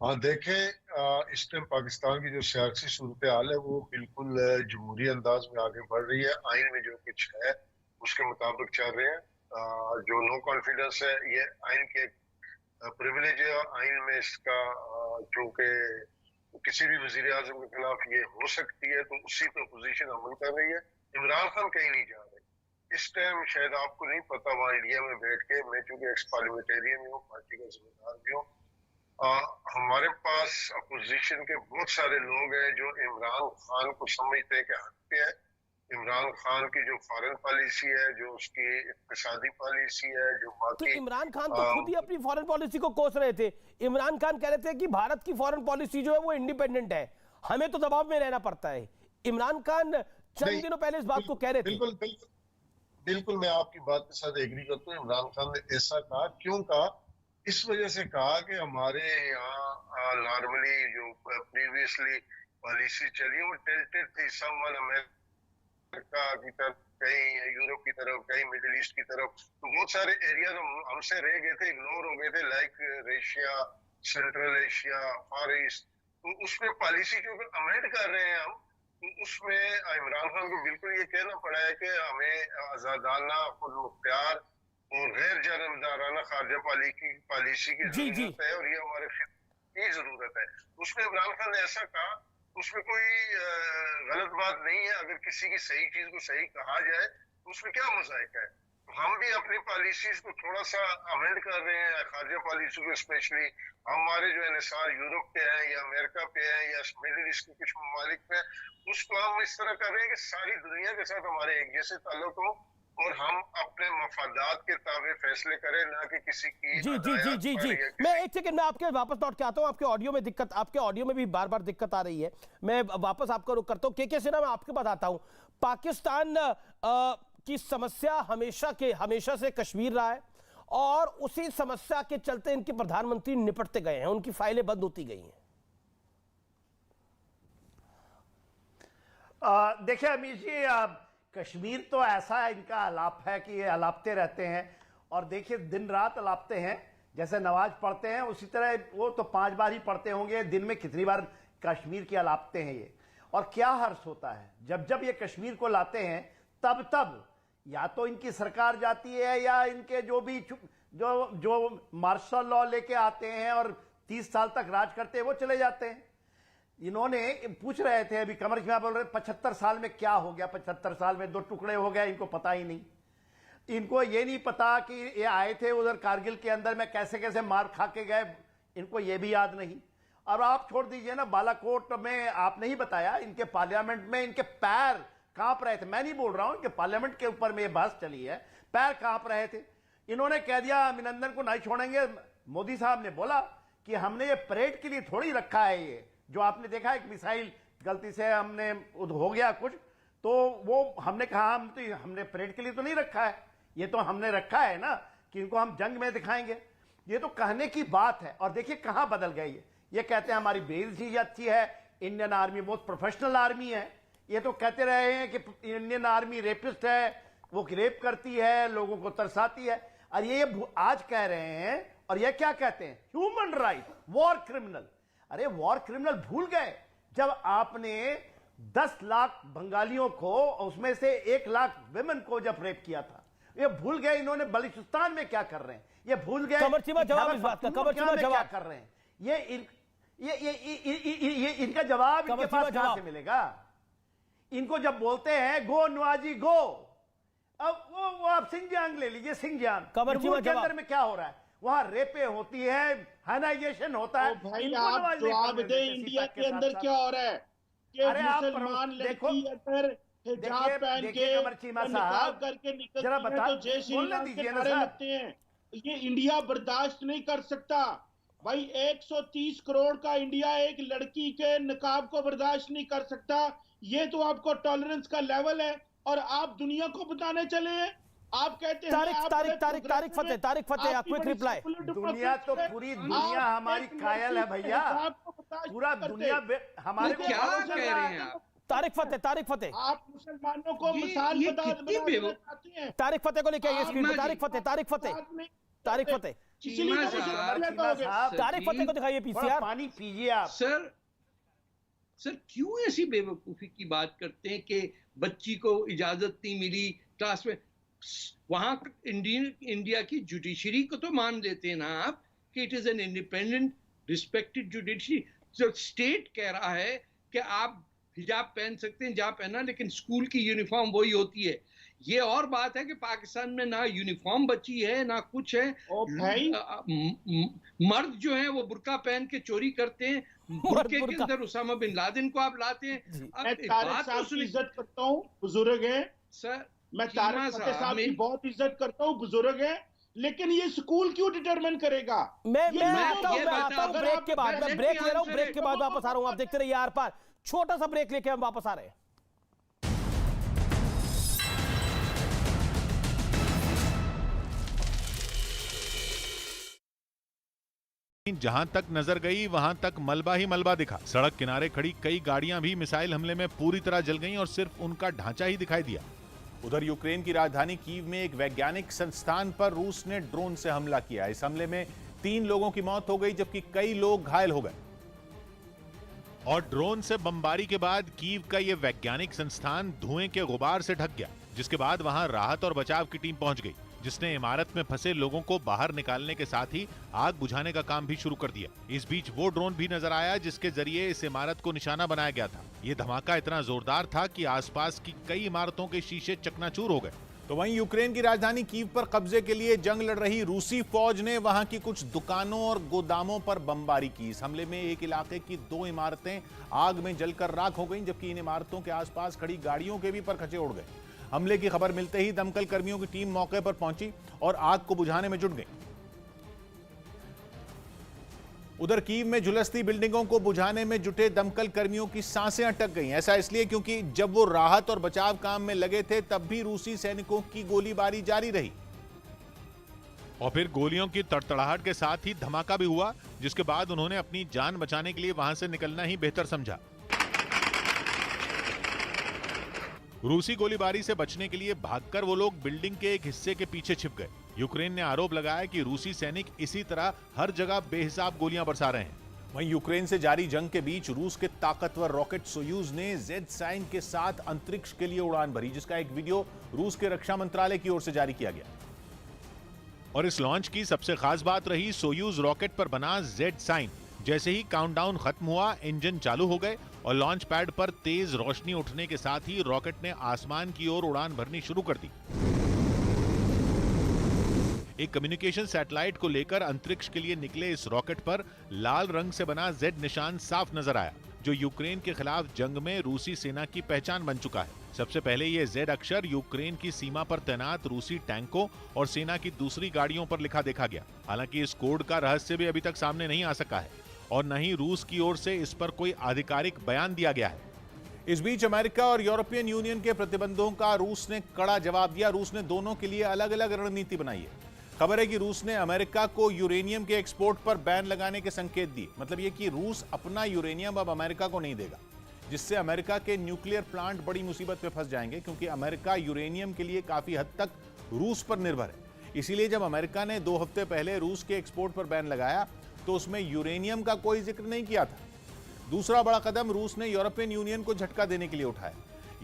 हाँ देखें, इस टाइम पाकिस्तान की जो सियासी सूरत हाल है वो बिल्कुल जमहूरी अंदाज में आगे बढ़ रही है। आइन में जो कुछ है उसके मुताबिक चल रहे हैं। जो नो कॉन्फिडेंस है ये आइन के प्रिविलेज है और आइन में इसका चूंकि किसी भी वजीर आजम के खिलाफ ये हो सकती है तो उसी पर अपोजिशन अमल कर रही है। इमरान खान कहीं नहीं जा रहे इस टाइम, शायद आपको नहीं पता, वहाँ इंडिया में बैठ के, मैं चूंकि एक्स पार्लियामेंटेरियन हूँ, पार्टी का जिम्मेदार भी हूँ, हमारे पास अपोजिशन के बहुत सारे लोग हैं जो इमरान खान को समझते हैं कि हक पे है। इमरान खान की जो फॉरेन पॉलिसी है, जो उसकी इक्तिसादी पॉलिसी है, जो तो इमरान खान तो खुद ही अपनी फॉरेन पॉलिसी को कोस रहे थे। इमरान खान कह रहे थे कि भारत की फॉरेन पॉलिसी जो है वो इंडिपेंडेंट है, हमें तो दबाव में रहना पड़ता है। इमरान खान चंद दिनों पहले इस बात को कह रहे थे। बिल्कुल मैं आपकी बात के साथ एग्री करता हूँ। इमरान खान ने ऐसा कहा, क्यों कहा? इस वजह से कहा कि हमारे यहाँ नॉर्मली जो प्रीवियसली पॉलिसी चली वो टिल्टेड थी, समवन अमेरिका की तरफ, कहीं यूरोप की तरफ, कहीं मिडिल ईस्ट की तरफ। तो बहुत सारे एरिया हमसे रह गए थे, इग्नोर हो गए थे, लाइक रशिया, सेंट्रल एशिया, फार ईस्ट। तो उसमें पॉलिसी जो अमेंड कर रहे हैं हम, तो उसमें इमरान खान को बिल्कुल ये कहना पड़ा है कि हमें आजादाना, खुदमुख्तियार और गैर जानबदाराना खारजा पॉलिसी की जरूरत है और ये हमारे की जरूरत है। उसमें इमरान खान ने ऐसा कहा, उसमें कोई गलत बात नहीं है। अगर किसी की सही चीज को सही कहा जाए तो उसमें क्या मजाक है। हम भी अपनी पॉलिसीज को थोड़ा सा अमेंड कर रहे हैं, खारजा पॉलिसी को स्पेशली। हमारे जो एनएसआर यूरोप पे है या अमेरिका पे है या मिडिल ईस्ट के कुछ ममालिक पे है, उसको हम इस तरह कर रहे हैं कि सारी दुनिया के साथ हमारे एक जैसे ताल्लुक हो और हम अपने मफादात के ताबे फैसले करें, ना कि किसी की। जी मैं एक सेकंड में आपके वापस लौट के आता हूं। आपके ऑडियो में दिक्कत, आपके ऑडियो में भी बार बार दिक्कत आ रही है। मैं वापस आपका रुख करता हूं। के सिन्हा, मैं आपके पास आता हूं। पाकिस्तान की समस्या हमेशा से कश्मीर रहा है और उसी समस्या के चलते इनके प्रधानमंत्री निपटते गए हैं, उनकी फाइलें बंद होती गई हैं। देखिए अमीश जी, कश्मीर तो ऐसा इनका अलाप है कि ये अलापते रहते हैं और देखिए दिन रात अलापते हैं। जैसे नमाज पढ़ते हैं उसी तरह वो तो 5 बार ही पढ़ते होंगे, दिन में कितनी बार कश्मीर की अलापते हैं ये। और क्या हर्ष होता है जब जब ये कश्मीर को लाते हैं, तब तब या तो इनकी सरकार जाती है या इनके जो भी जो मार्शल लॉ लेके आते हैं और 30 साल तक राज करते हैं वो चले जाते हैं। इन्होंने पूछ रहे थे अभी कमर खिमा बोल रहे 75 साल में क्या हो गया, 75 साल में 2 टुकड़े हो गए, इनको पता ही नहीं। इनको ये नहीं पता कि ये आए थे उधर कारगिल के अंदर में कैसे कैसे मार खा के गए, इनको ये भी याद नहीं। और आप छोड़ दीजिए ना, बालाकोट में आपने ही बताया इनके पार्लियामेंट में इनके पैर कांप रहे थे। मैं नहीं बोल रहा हूं, इनके पार्लियामेंट के ऊपर में ये बहस चली है, पैर कांप रहे थे। इन्होंने कह दिया अभिनंदन को नहीं छोड़ेंगे। मोदी साहब ने बोला कि हमने ये परेड के लिए थोड़ी रखा है, ये जो आपने देखा एक मिसाइल गलती से हमने हो गया कुछ, तो वो हमने कहा हमने परेड के लिए तो नहीं रखा है, ये तो हमने रखा है ना कि इनको हम जंग में दिखाएंगे। ये तो कहने की बात है। और देखिए कहां बदल गई है। ये कहते हैं हमारी बेस ही अच्छी है, इंडियन आर्मी बहुत प्रोफेशनल आर्मी है। ये तो कहते रहे हैं कि इंडियन आर्मी रेपिस्ट है, वो रेप करती है, लोगों को तरसाती है। और ये आज कह रहे हैं, और ये क्या कहते हैं, ह्यूमन राइट, वॉर क्रिमिनल। अरे वॉर क्रिमिनल भूल गए जब आपने 10 लाख बंगालियों को, उसमें से 1 लाख विमेन को जब रेप किया था। ये भूल गए इन्होंने बलूचिस्तान में क्या कर रहे हैं, ये भूल गए जवाब इस बात का, क्या कर रहे हैं। ये इनका जवाब इनके पास कहां से मिलेगा। इनको जब बोलते हैं गो नवाजी गो, अब वो आप सिंहजांग ले लीजिए, सिंहजांग के अंदर में क्या हो रहा है, वहां रेपे होती है, हाइनाइजेशन होता है। भाई इनको आप नवाज नहीं जवाब करने दे, देते इंडिया सीपैक के अंदर साथ-साथ। क्या हो रहा है कि अरे आप मुसलमान देखो, लड़की अगर हिजाब पहन के कमर चीमा निकाब साहब, करके निकलती जरा है बता, तो जय श्री बोलने राम के दीजिए ना नारे साहब। लगते हैं। ये इंडिया बर्दाश्त नहीं कर सकता भाई। 130 करोड़ का इंडिया एक लड़की के निकाब को बर्दाश्त नहीं कर सकता। ये तो आपको टॉलरेंस का लेवल है और आप दुनिया को बताने चले हैं। आप कहते हैं तारिक फतेह क्विक रिप्लाई। दुनिया तो पूरी दुनिया हमारी कायल है भैया, पूरा दुनिया हमारे को क्या फॉलो चल कह रहा रहे है। हैं आप? तारिक फतेह आप मुसलमानों को मिसाल बताते हैं। तारिक फतेह को लेके आइए स्क्रीन पे। तारिक फतेह तारिक फतेह इसलिए तो मुसलमान कहोगे। तारिक फतेह को दिखाइए पीसीआर। पानी पीजिए आप। सर क्यों ऐसी बेवकूफी की बात करते हैं कि बच्ची को इजाजत नहीं मिली क्लास में? वहां इंडिया की जुडिशरी को तो मान लेते हैं ना आप कि it is an independent respected judiciary. जो स्टेट कह रहा है कि आप हिजाब पहन सकते हैं, हिजाब पहना, लेकिन स्कूल की यूनिफॉर्म वही होती है। ये और बात है कि पाकिस्तान में ना यूनिफॉर्म बची है ना कुछ है। भाई मर्द जो हैं वो बुर्का पहन के चोरी करते हैं। बुर्के के अंदर उसामा बिन लादेन को आप लाते हैं। मैं तारिक साहब की इज्जत करता हूँ, बुजुर्ग हैं सर। मैं तारिक साहब की बहुत इज्जत करता हूँ, बुजुर्ग हैं, लेकिन ये स्कूल क्यों डिटरमिन करेगा? मैं आता हूं ब्रेक के बाद। मैं ब्रेक ले रहा हूं, ब्रेक के बाद वापस आ रहा हूं। आप देखते रहिए आर पार। छोटा सा ब्रेक लेके हम वापस आ रहे हैं। जहां तक नजर गई वहां तक मलबा ही मलबा दिखा। सड़क किनारे खड़ी कई गाड़ियां भी मिसाइल हमले में पूरी तरह जल गईं और सिर्फ उनका ढांचा ही दिखाई दिया। उधर यूक्रेन की राजधानी कीव में एक वैज्ञानिक संस्थान पर रूस ने ड्रोन से हमला किया। इस हमले में 3 लोगों की मौत हो गई जबकि कई लोग घायल हो गए। और ड्रोन से बमबारी के बाद कीव का यह वैज्ञानिक संस्थान धुएं के गुबार से ढक गया, जिसके बाद वहां राहत और बचाव की टीम पहुंच गई, जिसने इमारत में फंसे लोगों को बाहर निकालने के साथ ही आग बुझाने का काम भी शुरू कर दिया। इस बीच वो ड्रोन भी नजर आया जिसके जरिए इस इमारत को निशाना बनाया गया था। ये धमाका इतना जोरदार था कि आसपास की कई इमारतों के शीशे चकनाचूर हो गए। तो वहीं यूक्रेन की राजधानी कीव पर कब्जे के लिए जंग लड़ रही रूसी फौज ने वहां की कुछ दुकानों और गोदामों पर बमबारी की। इस हमले में एक इलाके की 2 इमारतें आग में जलकर राख हो गईं, जबकि इन इमारतों के आसपास खड़ी गाड़ियों के भी परखचे उड़ गए। हमले की खबर मिलते ही दमकल कर्मियों की टीम मौके पर पहुंची और आग को बुझाने में जुट गई। उधर कीव में झुलसती बिल्डिंगों को बुझाने में जुटे दमकल कर्मियों की सांसें अटक गईं। ऐसा इसलिए क्योंकि जब वो राहत और बचाव काम में लगे थे तब भी रूसी सैनिकों की गोलीबारी जारी रही और फिर गोलियों की तड़तड़ाहट के साथ ही धमाका भी हुआ, जिसके बाद उन्होंने अपनी जान बचाने के लिए वहां से निकलना ही बेहतर समझा। रूसी गोलीबारी से बचने के लिए भागकर वो लोग बिल्डिंग के एक हिस्से के पीछे छिप गए। यूक्रेन ने आरोप लगाया कि रूसी सैनिक इसी तरह हर जगह बेहिसाब गोलियां बरसा रहे हैं। वहीं यूक्रेन से जारी जंग के बीच रूस के ताकतवर रॉकेट सोयूज ने जेड साइन के साथ अंतरिक्ष के लिए उड़ान भरी, जिसका एक वीडियो रूस के रक्षा मंत्रालय की ओर से जारी किया गया। और इस लॉन्च की सबसे खास बात रही सोयूज रॉकेट पर बना जेड साइन। जैसे ही काउंटडाउन खत्म हुआ, इंजन चालू हो गए और लॉन्च पैड पर तेज रोशनी उठने के साथ ही रॉकेट ने आसमान की ओर उड़ान भरनी शुरू कर दी। एक कम्युनिकेशन सैटेलाइट को लेकर अंतरिक्ष के लिए निकले इस रॉकेट पर लाल रंग से बना जेड निशान साफ नजर आया, जो यूक्रेन के खिलाफ जंग में रूसी सेना की पहचान बन चुका है। सबसे पहले ये जेड अक्षर यूक्रेन की सीमा पर तैनात रूसी टैंकों और सेना की दूसरी गाड़ियों पर लिखा देखा गया। हालांकि इस कोड का रहस्य भी अभी तक सामने नहीं आ सका है और न ही रूस की ओर से इस पर कोई आधिकारिक बयान दिया गया है। इस बीच अमेरिका और यूरोपियन यूनियन के प्रतिबंधों का रूस ने कड़ा जवाब दिया। रूस ने दोनों के लिए अलग अलग रणनीति बनाई है। खबर है कि रूस ने अमेरिका को यूरेनियम के एक्सपोर्ट पर बैन लगाने के संकेत दिए। मतलब ये कि रूस अपना यूरेनियम अब अमेरिका को नहीं देगा, जिससे अमेरिका के न्यूक्लियर प्लांट बड़ी मुसीबत में फंस जाएंगे, क्योंकि अमेरिका यूरेनियम के लिए काफी हद तक रूस पर निर्भर है। इसीलिए जब अमेरिका ने 2 हफ्ते पहले रूस के एक्सपोर्ट पर बैन लगाया तो उसमें यूरेनियम का कोई जिक्र नहीं किया था। दूसरा बड़ा कदम रूस ने यूरोपियन यूनियन को झटका देने के लिए उठाया।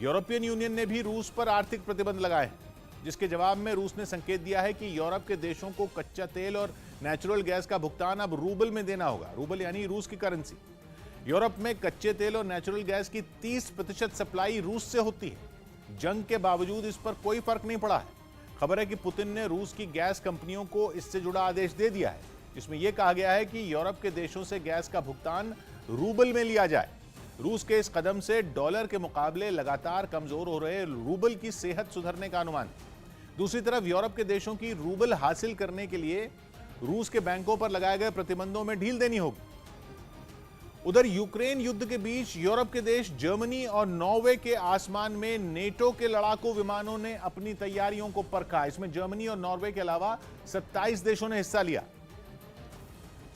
यूरोपियन यूनियन ने भी रूस पर आर्थिक प्रतिबंध लगाए हैं, जिसके जवाब में रूस ने संकेत दिया है कि यूरोप के देशों को कच्चा तेल और नेचुरल गैस का भुगतान अब रूबल में देना होगा। रूबल यानी रूस की करेंसी। यूरोप में कच्चे तेल और नेचुरल गैस की 30% सप्लाई रूस से होती है। जंग के बावजूद इस पर कोई फर्क नहीं पड़ा है। खबर है कि पुतिन ने रूस की गैस कंपनियों को इससे जुड़ा आदेश दे दिया है, जिसमें यह कहा गया है कि यूरोप के देशों से गैस का भुगतान रूबल में लिया जाए। रूस के इस कदम से डॉलर के मुकाबले लगातार कमजोर हो रहे रूबल की सेहत सुधरने का अनुमान। दूसरी तरफ यूरोप के देशों की रूबल हासिल करने के लिए रूस के बैंकों पर लगाए गए प्रतिबंधों में ढील देनी होगी। उधर यूक्रेन युद्ध के बीच यूरोप के देश जर्मनी और नॉर्वे के आसमान में नेटो के लड़ाकू विमानों ने अपनी तैयारियों को परखा। इसमें जर्मनी और नॉर्वे के अलावा 27 देशों ने हिस्सा लिया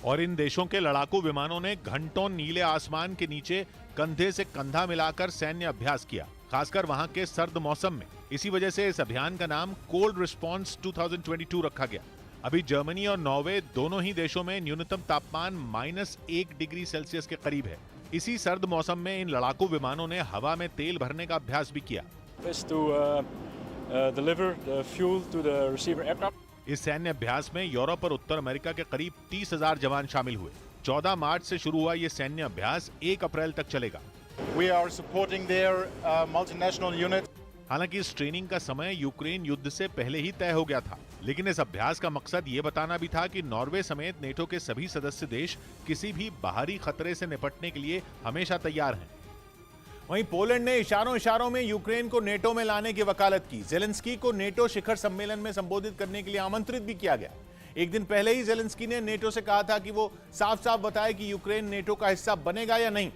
और इन देशों के लड़ाकू विमानों ने घंटों नीले आसमान के नीचे कंधे से कंधा मिलाकर सैन्य अभ्यास किया, खासकर वहां के सर्द मौसम में। इसी वजह से इस अभियान का नाम कोल्ड रिस्पॉन्स 2022 रखा गया। अभी जर्मनी और नॉर्वे दोनों ही देशों में न्यूनतम तापमान -1 डिग्री सेल्सियस के करीब है। इसी सर्द मौसम में इन लड़ाकू विमानों ने हवा में तेल भरने का अभ्यास भी किया। इस सैन्य अभ्यास में यूरोप और उत्तर अमेरिका के करीब 30,000 जवान शामिल हुए। 14 मार्च से शुरू हुआ ये सैन्य अभ्यास 1 अप्रैल तक चलेगा। हालांकि इस ट्रेनिंग का समय यूक्रेन युद्ध से पहले ही तय हो गया था, लेकिन इस अभ्यास का मकसद ये बताना भी था कि नॉर्वे समेत नेटो के सभी सदस्य देश किसी भी बाहरी खतरे से निपटने के लिए हमेशा तैयार हैं। वहीं पोलैंड ने इशारों में यूक्रेन को नेटो में लाने की वकालत की। ज़ेलेंस्की को नेटो शिखर सम्मेलन में संबोधित करने के लिए आमंत्रित भी किया गया। एक दिन पहले ही ज़ेलेंस्की ने नेटो से कहा था कि वो साफ साफ बताए कि यूक्रेन नेटो का हिस्सा बनेगा या नहीं,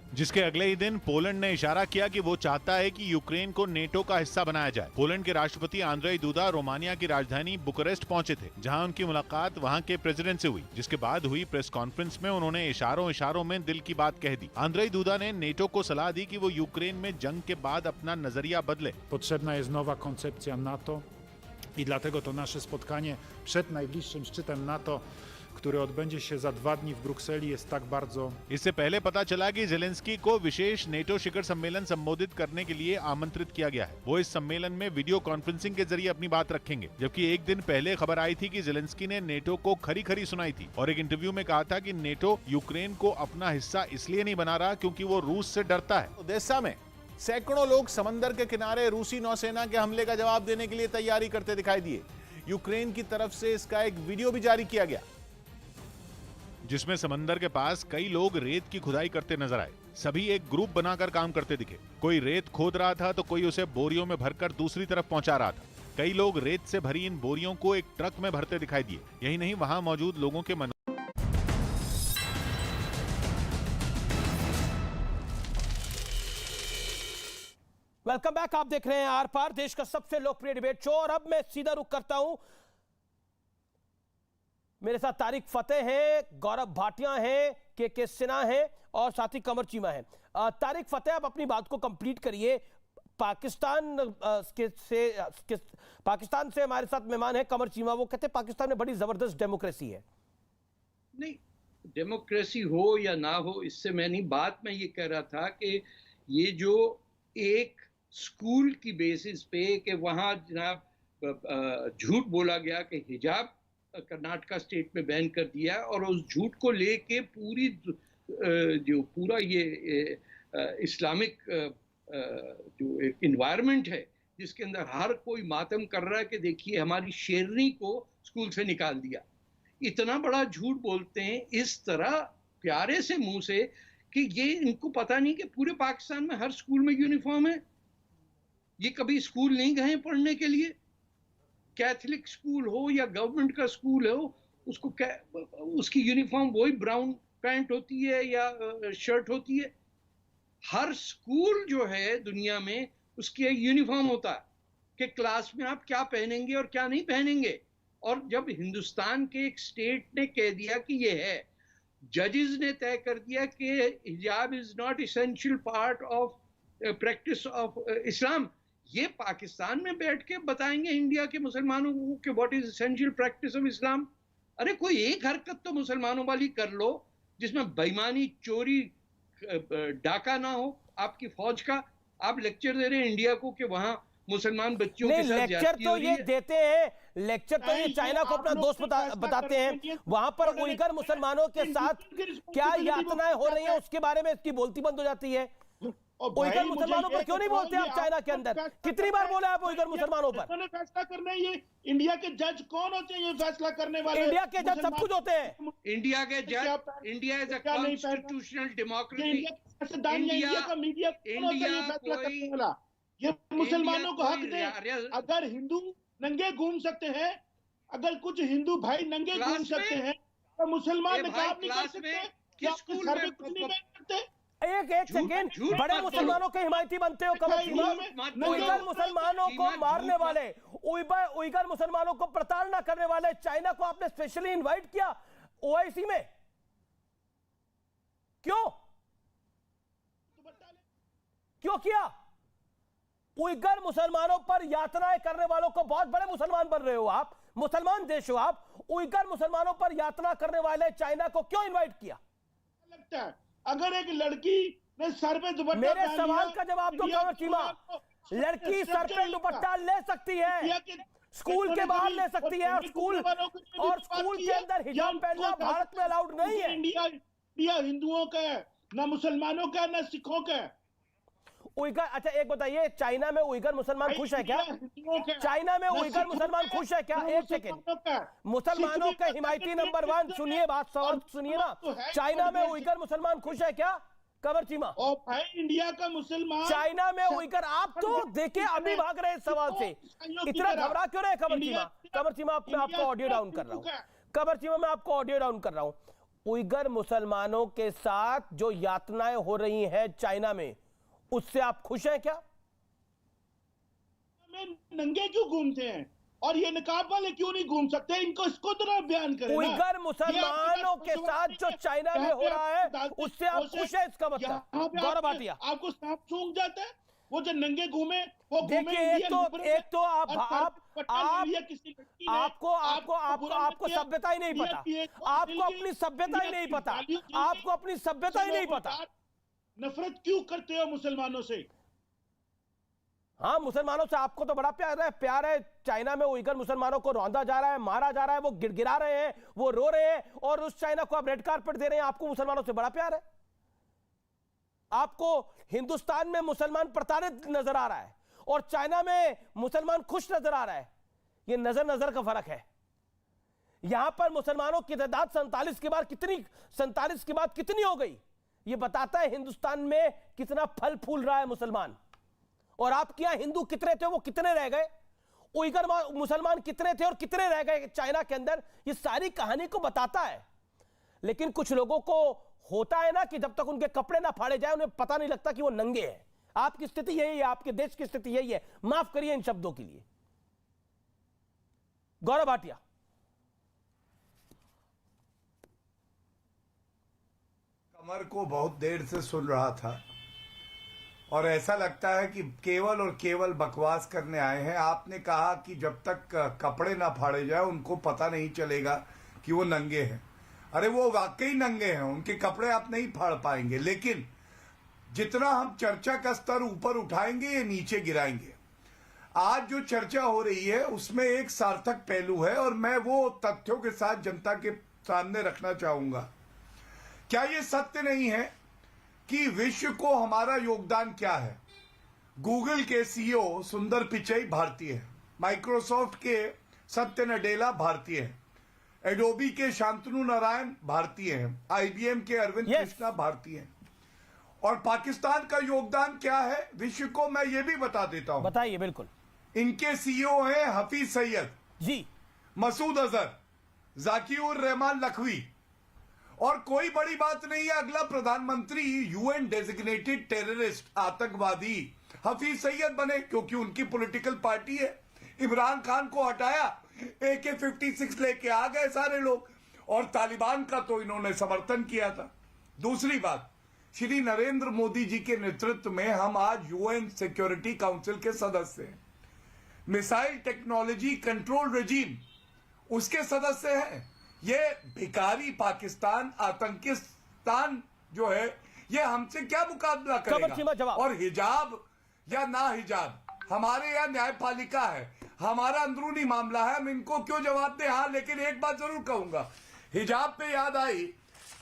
जिसके अगले ही दिन पोलैंड ने इशारा किया कि वो चाहता है कि यूक्रेन को नेटो का हिस्सा बनाया जाए। पोलैंड के राष्ट्रपति आंद्रेई दूदा रोमानिया की राजधानी बुकारेस्ट पहुंचे थे, जहां उनकी मुलाकात वहां के प्रेसिडेंट से हुई, जिसके बाद हुई प्रेस कॉन्फ्रेंस में उन्होंने इशारों में दिल की बात कह दी। आंद्रेई दूदा ने नेटो को सलाह दी कि वो यूक्रेन में जंग के बाद अपना नजरिया बदले। Potrzebna jest nowa koncepcja NATO i dlatego to nasze spotkanie przed najbliższym szczytem NATO, który odbędzie się za 2 dni w Brukseli, jest tak bardzo। इससे पहले पता चला कि ज़ेलेंस्की को विशेष नेटो शिखर सम्मेलन संबोधित करने के लिए आमंत्रित किया गया है। वो इस सम्मेलन में वीडियो कॉन्फ्रेंसिंग के जरिए अपनी बात रखेंगे, जबकि एक दिन पहले खबर आई थी कि ज़ेलेंस्की ने नेटो को खरी सुनाई थी और एक इंटरव्यू में कहा था कि नेटो यूक्रेन को अपना हिस्सा इसलिए नहीं बना रहा क्योंकि वो रूस से डरता है। ओडेसा में सैकड़ों लोग समंदर के किनारे रूसी नौसेना के हमले का जवाब देने के लिए तैयारी करते दिखाई दिए। यूक्रेन की तरफ से इसका एक वीडियो भी जारी किया गया, जिसमें समंदर के पास कई लोग रेत की खुदाई करते नजर आए। सभी एक ग्रुप बनाकर काम करते दिखे। कोई रेत खोद रहा था तो कोई उसे बोरियों में भरकर दूसरी तरफ पहुंचा रहा था। कई लोग रेत से भरी इन बोरियों को एक ट्रक में भरते दिखाई दिए। यही नहीं, वहां मौजूद लोगों के मन वेलकम बैक। आप देख रहे हैं आर पार, देश का सबसे लोकप्रिय डिबेट शो। और अब मैं सीधा रुख करता हूं, मेरे साथ तारिक फतेह हैं, गौरव भाटिया हैं, के सिन्हा हैं और साथ ही कमर चीमा हैं। तारिक फतेह, आप अपनी बात को कंप्लीट करिए। पाकिस्तान से हमारे साथ मेहमान है कमर चीमा। वो कहते हैं पाकिस्तान में बड़ी जबरदस्त डेमोक्रेसी है। नहीं, डेमोक्रेसी हो या ना हो इससे मैं नहीं, बात मैं ये कह रहा था कि ये जो एक स्कूल की बेसिस पे कि वहाँ जनाब झूठ बोला गया कि हिजाब कर्नाटका स्टेट में बैन कर दिया और उस झूठ को लेके पूरा ये इस्लामिक जो एक इन्वायरमेंट है जिसके अंदर हर कोई मातम कर रहा है कि देखिए हमारी शेरनी को स्कूल से निकाल दिया। इतना बड़ा झूठ बोलते हैं इस तरह प्यारे से मुंह से कि ये इनको पता नहीं कि पूरे पाकिस्तान में हर स्कूल में यूनिफॉर्म है। ये कभी स्कूल नहीं गए पढ़ने के लिए, कैथलिक स्कूल हो या गवर्नमेंट का स्कूल हो, उसकी यूनिफॉर्म वही ब्राउन पैंट होती है या शर्ट होती है। हर स्कूल जो है दुनिया में उसकी एक यूनिफॉर्म होता है कि क्लास में आप क्या पहनेंगे और क्या नहीं पहनेंगे। और जब हिंदुस्तान के एक स्टेट ने कह दिया कि ये है, जजेस ने तय कर दिया कि हिजाब is not essential part of practice of Islam, ये पाकिस्तान में बैठ के बताएंगे इंडिया के मुसलमानों को कि what is essential practice of Islam. अरे कोई एक हरकत तो मुसलमानों वाली कर लो जिसमें बेईमानी, चोरी, डाका ना हो आपकी फौज का। आप लेक्चर दे रहे हैं इंडिया को कि वहां मुसलमान बच्चियों के साथ लेक्चर तो ये देते हैं, लेक्चर तो ये चाइना को अपना दोस्त बताते हैं। वहां पर उइगर मुसलमानों के साथ क्या यातनाएं हो रही हैं उसके बारे में इसकी बोलती बंद हो जाती है। उइगर मुसलमानों पर क्यों नहीं बोलते आप चाइना के अंदर? कितनी बार बोले आप उइगर मुसलमानों पर? फैसला करना है। ये इंडिया के जज कौन होते हैं ये फैसला करने वाले? इंडिया के जज सब कुछ होते हैं। इंडिया के जज, India is a constitutional democracy. India का मीडिया कौन होता है ये फैसला करने वाला? ये मुसलमानों को हक दे। अगर हिंदू नंगे घूम सकते हैं, अगर कुछ हिंदू भाई नंगे घूम सकते हैं, तो मुसलमान निकाब नहीं कर सकते? क्या स्कूल सर में पे कुछ नहीं बैठ सकते? एक सेकेंड, बड़े मुसलमानों के हिमायती बनते हो कमर सीमा। उइगर मुसलमानों को मारने वाले, उइगर मुसलमानों को प्रताड़ना करने वाले चाइना को आपने स्पेशली इनवाइट किया ओआईसी में, क्यों किया? उइगर मुसलमानों पर यातनाएं करने वालों को, बहुत बड़े मुसलमान बन रहे हो आप, मुसलमान देश हो आप, उइगर मुसलमानों पर यातना करने वाले चाइना को क्यों इनवाइट किया? लगता है अगर एक लड़की ने सर पे दुपट्टा, मेरे सवाल का जवाब दो कमर चीमा। लड़की सर पे दुपट्टा ले सकती है, स्कूल के बाहर ले सकती है, और स्कूल के अंदर हिजाब पहनना भारत में अलाउड नहीं है। इंडिया हिंदुओं का है, ना मुसलमानों का, ना सिखों का। उइगर, अच्छा एक बताइए, चाइना में उइगर मुसलमान खुश है क्या? चाइना में उइगर मुसलमान खुश है क्या? एक सेकेंड, मुसलमानों के हिमायती नंबर 1, सुनिए बात, सवाल सुनिए ना। चाइना में उइगर मुसलमान खुश है क्या कमर चीमा? और भाई इंडिया का मुसलमान चाइना में उइगर, आप तो देखिए अभी भाग रहे इस सवाल से, इतना घबरा क्यों रहे कमर चीमा? कमर चीमा मैं आपको ऑडियो डाउन कर रहा हूँ, कमर चीमा मैं आपको ऑडियो डाउन कर रहा हूँ। उइगर मुसलमानों के साथ जो यातनाएं हो रही हैं चाइना में, उससे आप खुश हैं क्या? नंगे क्यों घूमते हैं और ये निकाब वाले क्यों नहीं घूम सकते? इनको इसको तो बयान करें। उइगर मुसलमानों के साथ जो चाइना में हो रहा है, उससे आप खुश हैं? इसका मतलब गौरव भाटिया, आपको सांप सूंघ जाता है? वो जो नंगे घूमे वो देखिए, एक तो आपको सभ्यता ही नहीं पता, आपको अपनी सभ्यता ही नहीं पता, आपको अपनी सभ्यता ही नहीं पता। नफरत क्यों करते हो मुसलमानों से? हाँ, मुसलमानों से आपको तो बड़ा प्यार है। चाइना में उइगर मुसलमानों को रौंदा जा रहा है, मारा जा रहा है, वो गिड़गिड़ा रहे हैं, वो रो रहे हैं, और उस चाइना को आप रेड कार्पेट दे रहे हैं। आपको मुसलमानों से बड़ा प्यार है। आपको हिंदुस्तान में मुसलमान प्रताड़ित नजर आ रहा है और चाइना में मुसलमान खुश नजर आ रहा है। ये नजर का फर्क है। यहां पर मुसलमानों की तादाद 47 के बाद कितनी हो गई, ये बताता है हिंदुस्तान में कितना फल फूल रहा है मुसलमान। और आपके यहां हिंदू कितने थे, वो कितने रह गए, उइगर मुसलमान कितने थे और कितने रह गए चाइना के अंदर, ये सारी कहानी को बताता है। लेकिन कुछ लोगों को होता है ना कि जब तक उनके कपड़े ना फाड़े जाए उन्हें पता नहीं लगता कि वो नंगे हैं। आपकी स्थिति यही है, आपके देश की स्थिति यही है। माफ करिए इन शब्दों के लिए। गौरव भाटिया, कमर को बहुत देर से सुन रहा था और ऐसा लगता है कि केवल और केवल बकवास करने आए हैं। आपने कहा कि जब तक कपड़े ना फाड़े जाए उनको पता नहीं चलेगा कि वो नंगे हैं। अरे वो वाकई नंगे हैं, उनके कपड़े आप नहीं फाड़ पाएंगे, लेकिन जितना हम चर्चा का स्तर ऊपर उठाएंगे ये नीचे गिराएंगे। आज जो चर्चा हो रही है उसमें एक सार्थक पहलू है और मैं वो तथ्यों के साथ जनता के सामने रखना चाहूंगा। क्या ये सत्य नहीं है कि विश्व को हमारा योगदान क्या है? गूगल के सीईओ सुंदर पिचई भारतीय है, माइक्रोसॉफ्ट के सत्य नडेला भारतीय है, एडोबी के शांतनु नारायण भारतीय हैं, आईबीएम के अरविंद कृष्णा भारतीय हैं। और पाकिस्तान का योगदान क्या है विश्व को, मैं ये भी बता देता हूं। बताइए। बिल्कुल। इनके सीईओ हैं हफीज सैयद जी, मसूद अजहर, जाकिर रहमान लखवी, और कोई बड़ी बात नहीं है अगला प्रधानमंत्री यूएन डेजिग्नेटेड टेररिस्ट आतंकवादी हफीज सैयद बने, क्योंकि उनकी पॉलिटिकल पार्टी है। इमरान खान को हटाया, AK-56 लेके आ गए सारे लोग, और तालिबान का तो इन्होंने समर्थन किया था। दूसरी बात, श्री नरेंद्र मोदी जी के नेतृत्व में हम आज यूएन सिक्योरिटी काउंसिल के सदस्य हैं। मिसाइल टेक्नोलॉजी कंट्रोल रेजीम उसके सदस्य हैं। ये भिखारी पाकिस्तान, आतंकिस्तान जो है, ये हमसे क्या मुकाबला करेगा? और हिजाब या ना हिजाब हमारे यहाँ न्यायपालिका है, हमारा अंदरूनी मामला है, हम इनको क्यों जवाब दें? हाँ, लेकिन एक बात जरूर कहूंगा, हिजाब पे याद आई,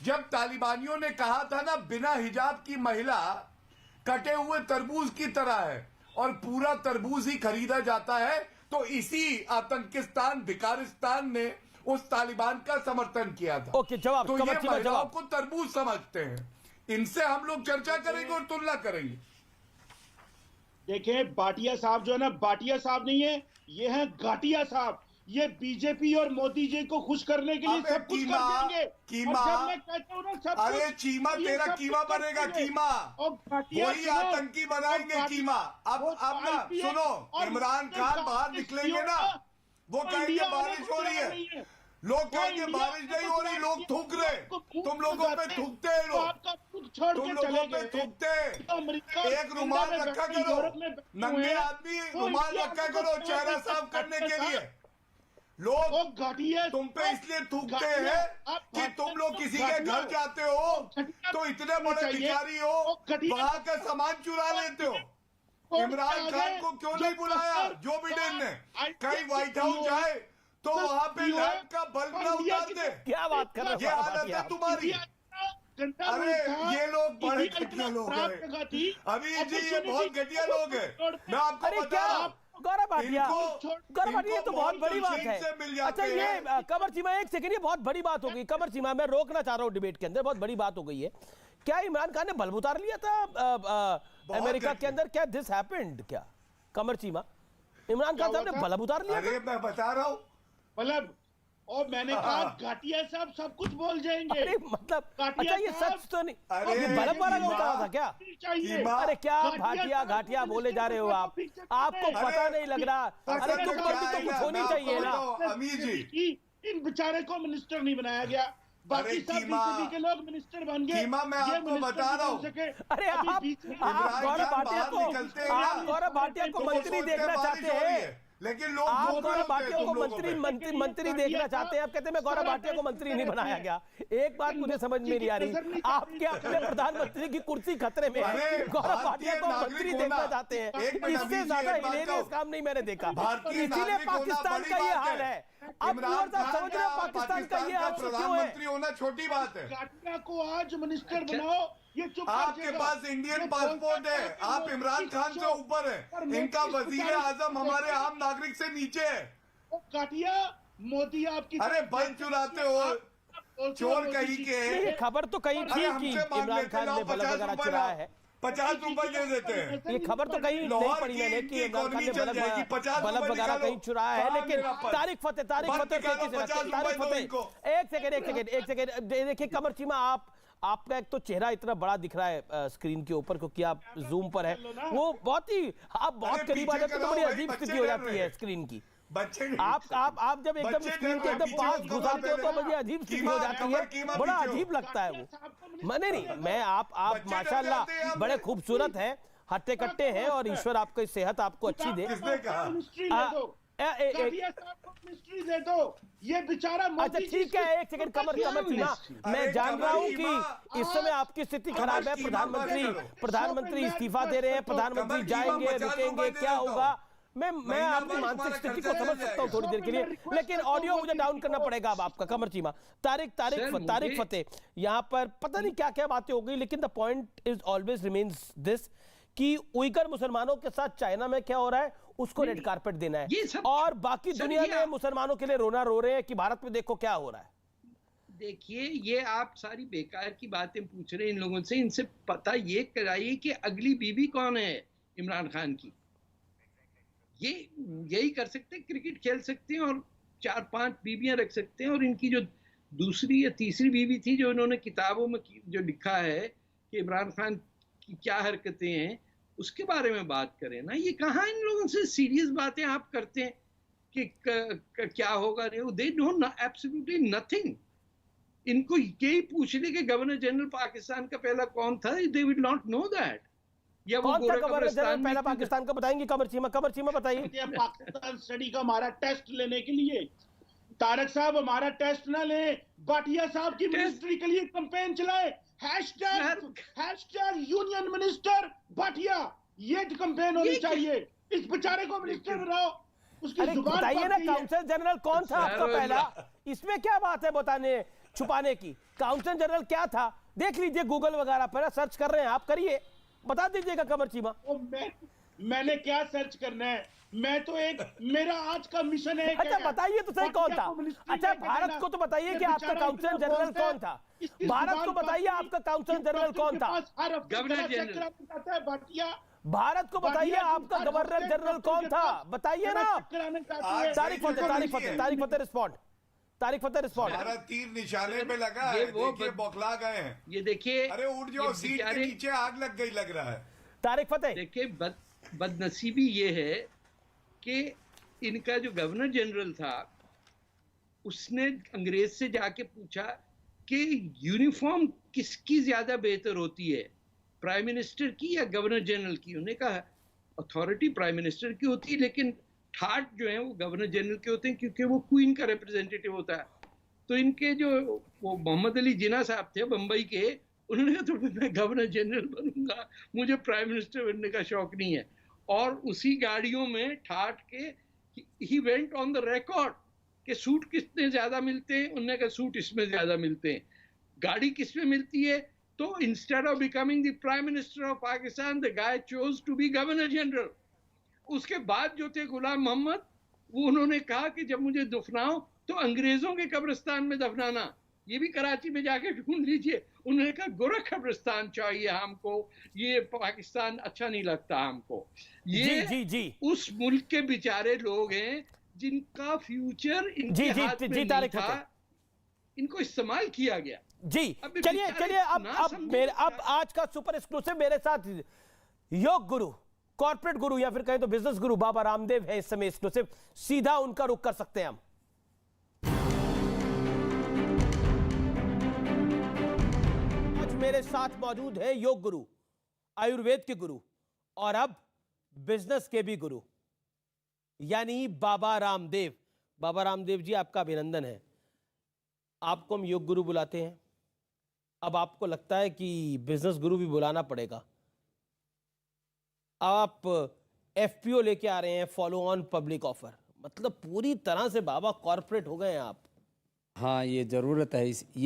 जब तालिबानियों ने कहा था ना बिना हिजाब की महिला कटे हुए तरबूज की तरह है और पूरा तरबूज ही खरीदा जाता है। तो इसी आतंकिस्तान भिकारिस्तान ने उस तालिबान का समर्थन किया था। ओके, जवाब। तो ये कमर चीमा, महिलाओं जवाब। को तरबूज समझते हैं। इनसे हम लोग चर्चा करेंगे और तुलना करेंगे। देखिए भाटिया साहब जो है ना, भाटिया साहब नहीं है, ये हैं घाटिया साहब। ये बीजेपी और मोदी जी को खुश करने के लिए अबे सब कुछ कर कीमा, देंगे। कीमा, और जब मैं कहता हूं ना सब अरे कुछ, चीमा, ये तेरा सब कीमा कुछ कर बनेगा देंगे। कीमा। और घाटिया वही सुनो, आतंकी बनाएंगे और कीमा। अब ना IPS सुनो, और इमरान खान बाहर निकलेंगे ना, वो कहेंगे इंडिया बारिश हो रही है। लोग कहेंगे बारिश नहीं हो रही, लोग थूक रहे। तुम लोगों पे थूकते हैं लोग, तुम लोगों पे थूकते। एक रुमाल रखा करो, नंगे आदमी रुमाल रखा करो चेहरा साफ करने के लिए। लोग तुम पे इसलिए थूकते हैं कि तुम लोग किसी के घर जाते हो तो इतने बड़े भिखारी हो, वहां का सामान चुरा लेते हो। इमरान खान को क्यों नहीं बुलाया जो बिडेन ने? कहीं व्हाइट हाउस जाए तो वहां पे लैंप का बल्ब ना उतार दे। क्या बात कर रहे हो? ये हालत है तुम्हारी। अरे ये लोग बड़े घटिया लोग हैं। अभी जी ये बहुत घटिया लोग हैं। मैं आपको बता रहा हूँ, गौरव भाटिया, गौरव भाटिया, तो बहुत बड़ी बात से मिल है। जाते अच्छा, ये हैं। कमर चीमा, एक सेकंड, ये बहुत बड़ी बात हो गई। कमर चीमा, मैं रोकना चाह रहा हूँ डिबेट के अंदर, बहुत बड़ी बात हो गई है। क्या इमरान खान ने बल्ब उतार लिया था अमेरिका के अंदर? क्या दिस हैपेंड? क्या कमर चीमा, इमरान खान साहब ने बल्ब उतार लिया? अरे मैं बता रहा हूँ मतलब, और मैंने कहा घाटिया साहब सब कुछ बोल जाएंगे। अरे मतलब, अच्छा ये सच तो नहीं? अरे ये बल्ब वाला उतारा था क्या? अरे क्या भाटिया घाटिया बोले जा रहे हो आप? आपको पता नहीं लग रहा? अरे तुम पर भी तो कुछ होनी चाहिए ना। अमीर जी, इन बेचारे को मिनिस्टर नहीं बनाया गया, बाकी सब बीजेपी के लोग मिनिस्टर बन गए। कीमा, मैं आपको बता रहा हूँ। अरे आप गौरव भाटिया को मंत्री देखना चाहते हैं, लेकिन लोग आप गौरव भाटिया को मंत्री देखना चाहते हैं। आप कहते हैं मैं गौरव भाटिया को मंत्री नहीं बनाया गया। एक बात मुझे समझ में नहीं आ रही, आपके अपने प्रधानमंत्री की कुर्सी खतरे में है, गौरव भाटिया को मंत्री देखना चाहते हैं। इससे ज्यादा हिलेरियस काम नहीं मैंने देखा। इसीलिए पाकिस्तान का ये हाल है। अब समझ रहे हो पाकिस्तान का ये हाल क्यों है? प्रधानमंत्री होना छोटी बात है। घाटिया को आज मिनिस्टर बनाओ, ये चुप आपके पास इंडियन पासपोर्ट है, आप इमरान खान से ऊपर है, इनका वजीर आजम हमारे आम नागरिक से नीचे है। घाटिया मोदी आपकी, अरे बल चुराते हो, चोर कहीं के। ये खबर तो कहीं थी कि इमरान खान ने बल्ब वगैरह चुराया है। 50 रुपए दे देते हैं। ये खबर तो कहीं नहीं पड़ी मैंने कि इमरान खान ने बल्ब वगैरह कहीं चुराया है। लेकिन तारिक फतेह एक सेकंड देखिए कमर चीमा, आपका एक तो चेहरा इतना बड़ा दिख रहा है स्क्रीन के ऊपर, क्योंकि आप जूम पर है, वो बहुत ही, आप बहुत करीब आ जाते तो बड़ी अजीब स्थिति हो जाती है स्क्रीन की। आप जब एकदम स्क्रीन के एकदम पास घुसाते हो तो मुझे अजीब स्थिति हो जाती है, बड़ा अजीब लगता है वो। मैंने नहीं, मैं आप माशाल्लाह बड़े खूबसूरत हैं, हट्टे कट्टे हैं, और ईश्वर आपको सेहत आपको अच्छी दे। दे दो, ये बेचारा। अच्छा ठीक है, एक सेकंड कमर चीमा, मैं जान रहा हूँ कि इस समय आपकी स्थिति खराब है। प्रधानमंत्री इस्तीफा दे रहे हैं, प्रधानमंत्री जाएंगे, रुकेंगे, क्या होगा? मैं आपकी मानसिक स्थिति को समझ सकता हूँ थोड़ी देर के लिए, लेकिन ऑडियो मुझे डाउन करना पड़ेगा अब आपका। कमर चीमा, तारिक फतेह, यहाँ पर पता नहीं क्या क्या बातें हो गई, लेकिन the point is always remains this कि उइगर मुसलमानों के साथ चाइना में क्या हो रहा है, उसको रेड कारपेट देना है, और बाकी दुनिया में मुसलमानों के लिए रोना रो रहे हैं कि भारत में देखो क्या हो रहा है। देखिए, ये आप सारी बेकार की बातें पूछ रहे हैं इन लोगों से। इनसे पता ये कराइए कि अगली बीवी कौन है इमरान खान की। ये यही कर सकते हैं, क्रिकेट खेल सकते हैं और 4-5 बीवियां रख सकते हैं। और इनकी जो दूसरी या तीसरी बीवी थी, जो इन्होंने किताबों में जो लिखा है कि इमरान खान की क्या हरकतें हैं, उसके बारे में बात करें ना। ये कहाँ इन लोगों से सीरियस बातें आप करते हैं कि क्या होगा नहीं। They don't know absolutely nothing. इनको यही पूछ ले कि गवर्नर जनरल पाकिस्तान का पहला कौन था, they will not know that. या वो कौन था गवर्नर जनरल पहला पाकिस्तान का, बताएंगे कमर चीमा बताइए। पाकिस्तान स्टडी का हमारा टेस्ट लेने के लिए तारक साहब हमारा टेस्ट ना ले, भाटिया साहब की मिनिस्ट्री के लिए कैंपेन चलाए, हैशटैग यूनियन मिनिस्टर भाटिया, ये कैंपेन होनी चाहिए। इस बेचारे को मिनिस्टर बनाओ, उसकी जुबान बताइए ना, काउंसिल जनरल कौन था आपका पहला? इसमें क्या बात है बताने छुपाने की? काउंसिल जनरल क्या था? देख लीजिए गूगल वगैरह पर, सर्च कर रहे हैं आप, करिए, बता दीजिएगा कमर चीमा। मैंने क्या सर्च करना है? मैं तो मेरा आज का मिशन है। अच्छा बताइए तो सही कौन था? अच्छा भारत को तो बताइए कि आपका काउंसिल जनरल कौन था? भारत को बताइए आपका काउंसिल जनरल कौन था? Governor general Bhatia. भारत को बताइए आपका गवर्नर जनरल कौन था? बताइए ना। तारिक फतेह रिस्पॉन्ड। तारिक फतेह रिस्पॉन्ड। हमारा तीर निशाने पे लगा है, देखिए बौखला गए हैं। ये देखिए, अरे उठ जाओ, सीट के नीचे आग लग गई लग रहा है। तारिक फतेह, देखिए बदनसीबी ये है कि इनका जो गवर्नर जनरल था उसने अंग्रेज से जाके पूछा कि यूनिफॉर्म किसकी ज्यादा बेहतर होती है, प्राइम मिनिस्टर की या गवर्नर जनरल की? उन्होंने कहा अथॉरिटी प्राइम मिनिस्टर की होती है, लेकिन ठाट जो है वो गवर्नर जनरल के होते हैं, क्योंकि वो क्वीन का रिप्रेजेंटेटिव होता है। तो इनके जो वो मोहम्मद अली जिन्ना साहब थे बंबई के, उन्होंने कहा तो मैं गवर्नर जनरल बनूंगा, मुझे प्राइम मिनिस्टर बनने का शौक नहीं है। और उसी गाड़ियों में ठाट के he went on the record कि सूट किसने ज्यादा मिलते हैं। उन्होंने कहा सूट इसमें ज्यादा मिलते हैं। गाड़ी किसमें मिलती है? तो instead of becoming the prime minister of Pakistan the guy chose to be governor general. उसके बाद जो थे गुलाम मोहम्मद, वो उन्होंने कहा कि जब मुझे दफनाओ तो अंग्रेजों के कब्रिस्तान में दफनाना। ये भी कराची में जाके ढूंढ लीजिए। उन्होंने कहा गोरख कब्रिस्तान चाहिए हमको, ये पाकिस्तान अच्छा नहीं लगता हमको। ये जी। उस मुल्क के बेचारे लोग हैं जिनका फ्यूचर इनके हाथ में नहीं था, इनको इस्तेमाल किया गया। जी चलिए अब आज का सुपर एक्सक्लूसिव मेरे साथ योग गुरु, कॉर्पोरेट गुरु या फिर कहें तो बिजनेस गुरु बाबा रामदेव है इस समय एक्सक्लूसिव। सीधा उनका रुख कर सकते हैं हम। आज मेरे साथ मौजूद है योग गुरु, आयुर्वेद के गुरु और अब बिजनेस के भी गुरु, यानी बाबा रामदेव। बाबा रामदेव जी आपका अभिनंदन है। आपको हम योग गुरु बुलाते हैं, अब आपको लगता है कि बिजनेस गुरु भी बुलाना पड़ेगा। आप एफपीओ लेके आ रहे हैं, फॉलो ऑन पब्लिक ऑफर, मतलब पूरी तरह से बाबा कॉर्पोरेट हो गए हैं आप। हाँ, ये जरूरत है।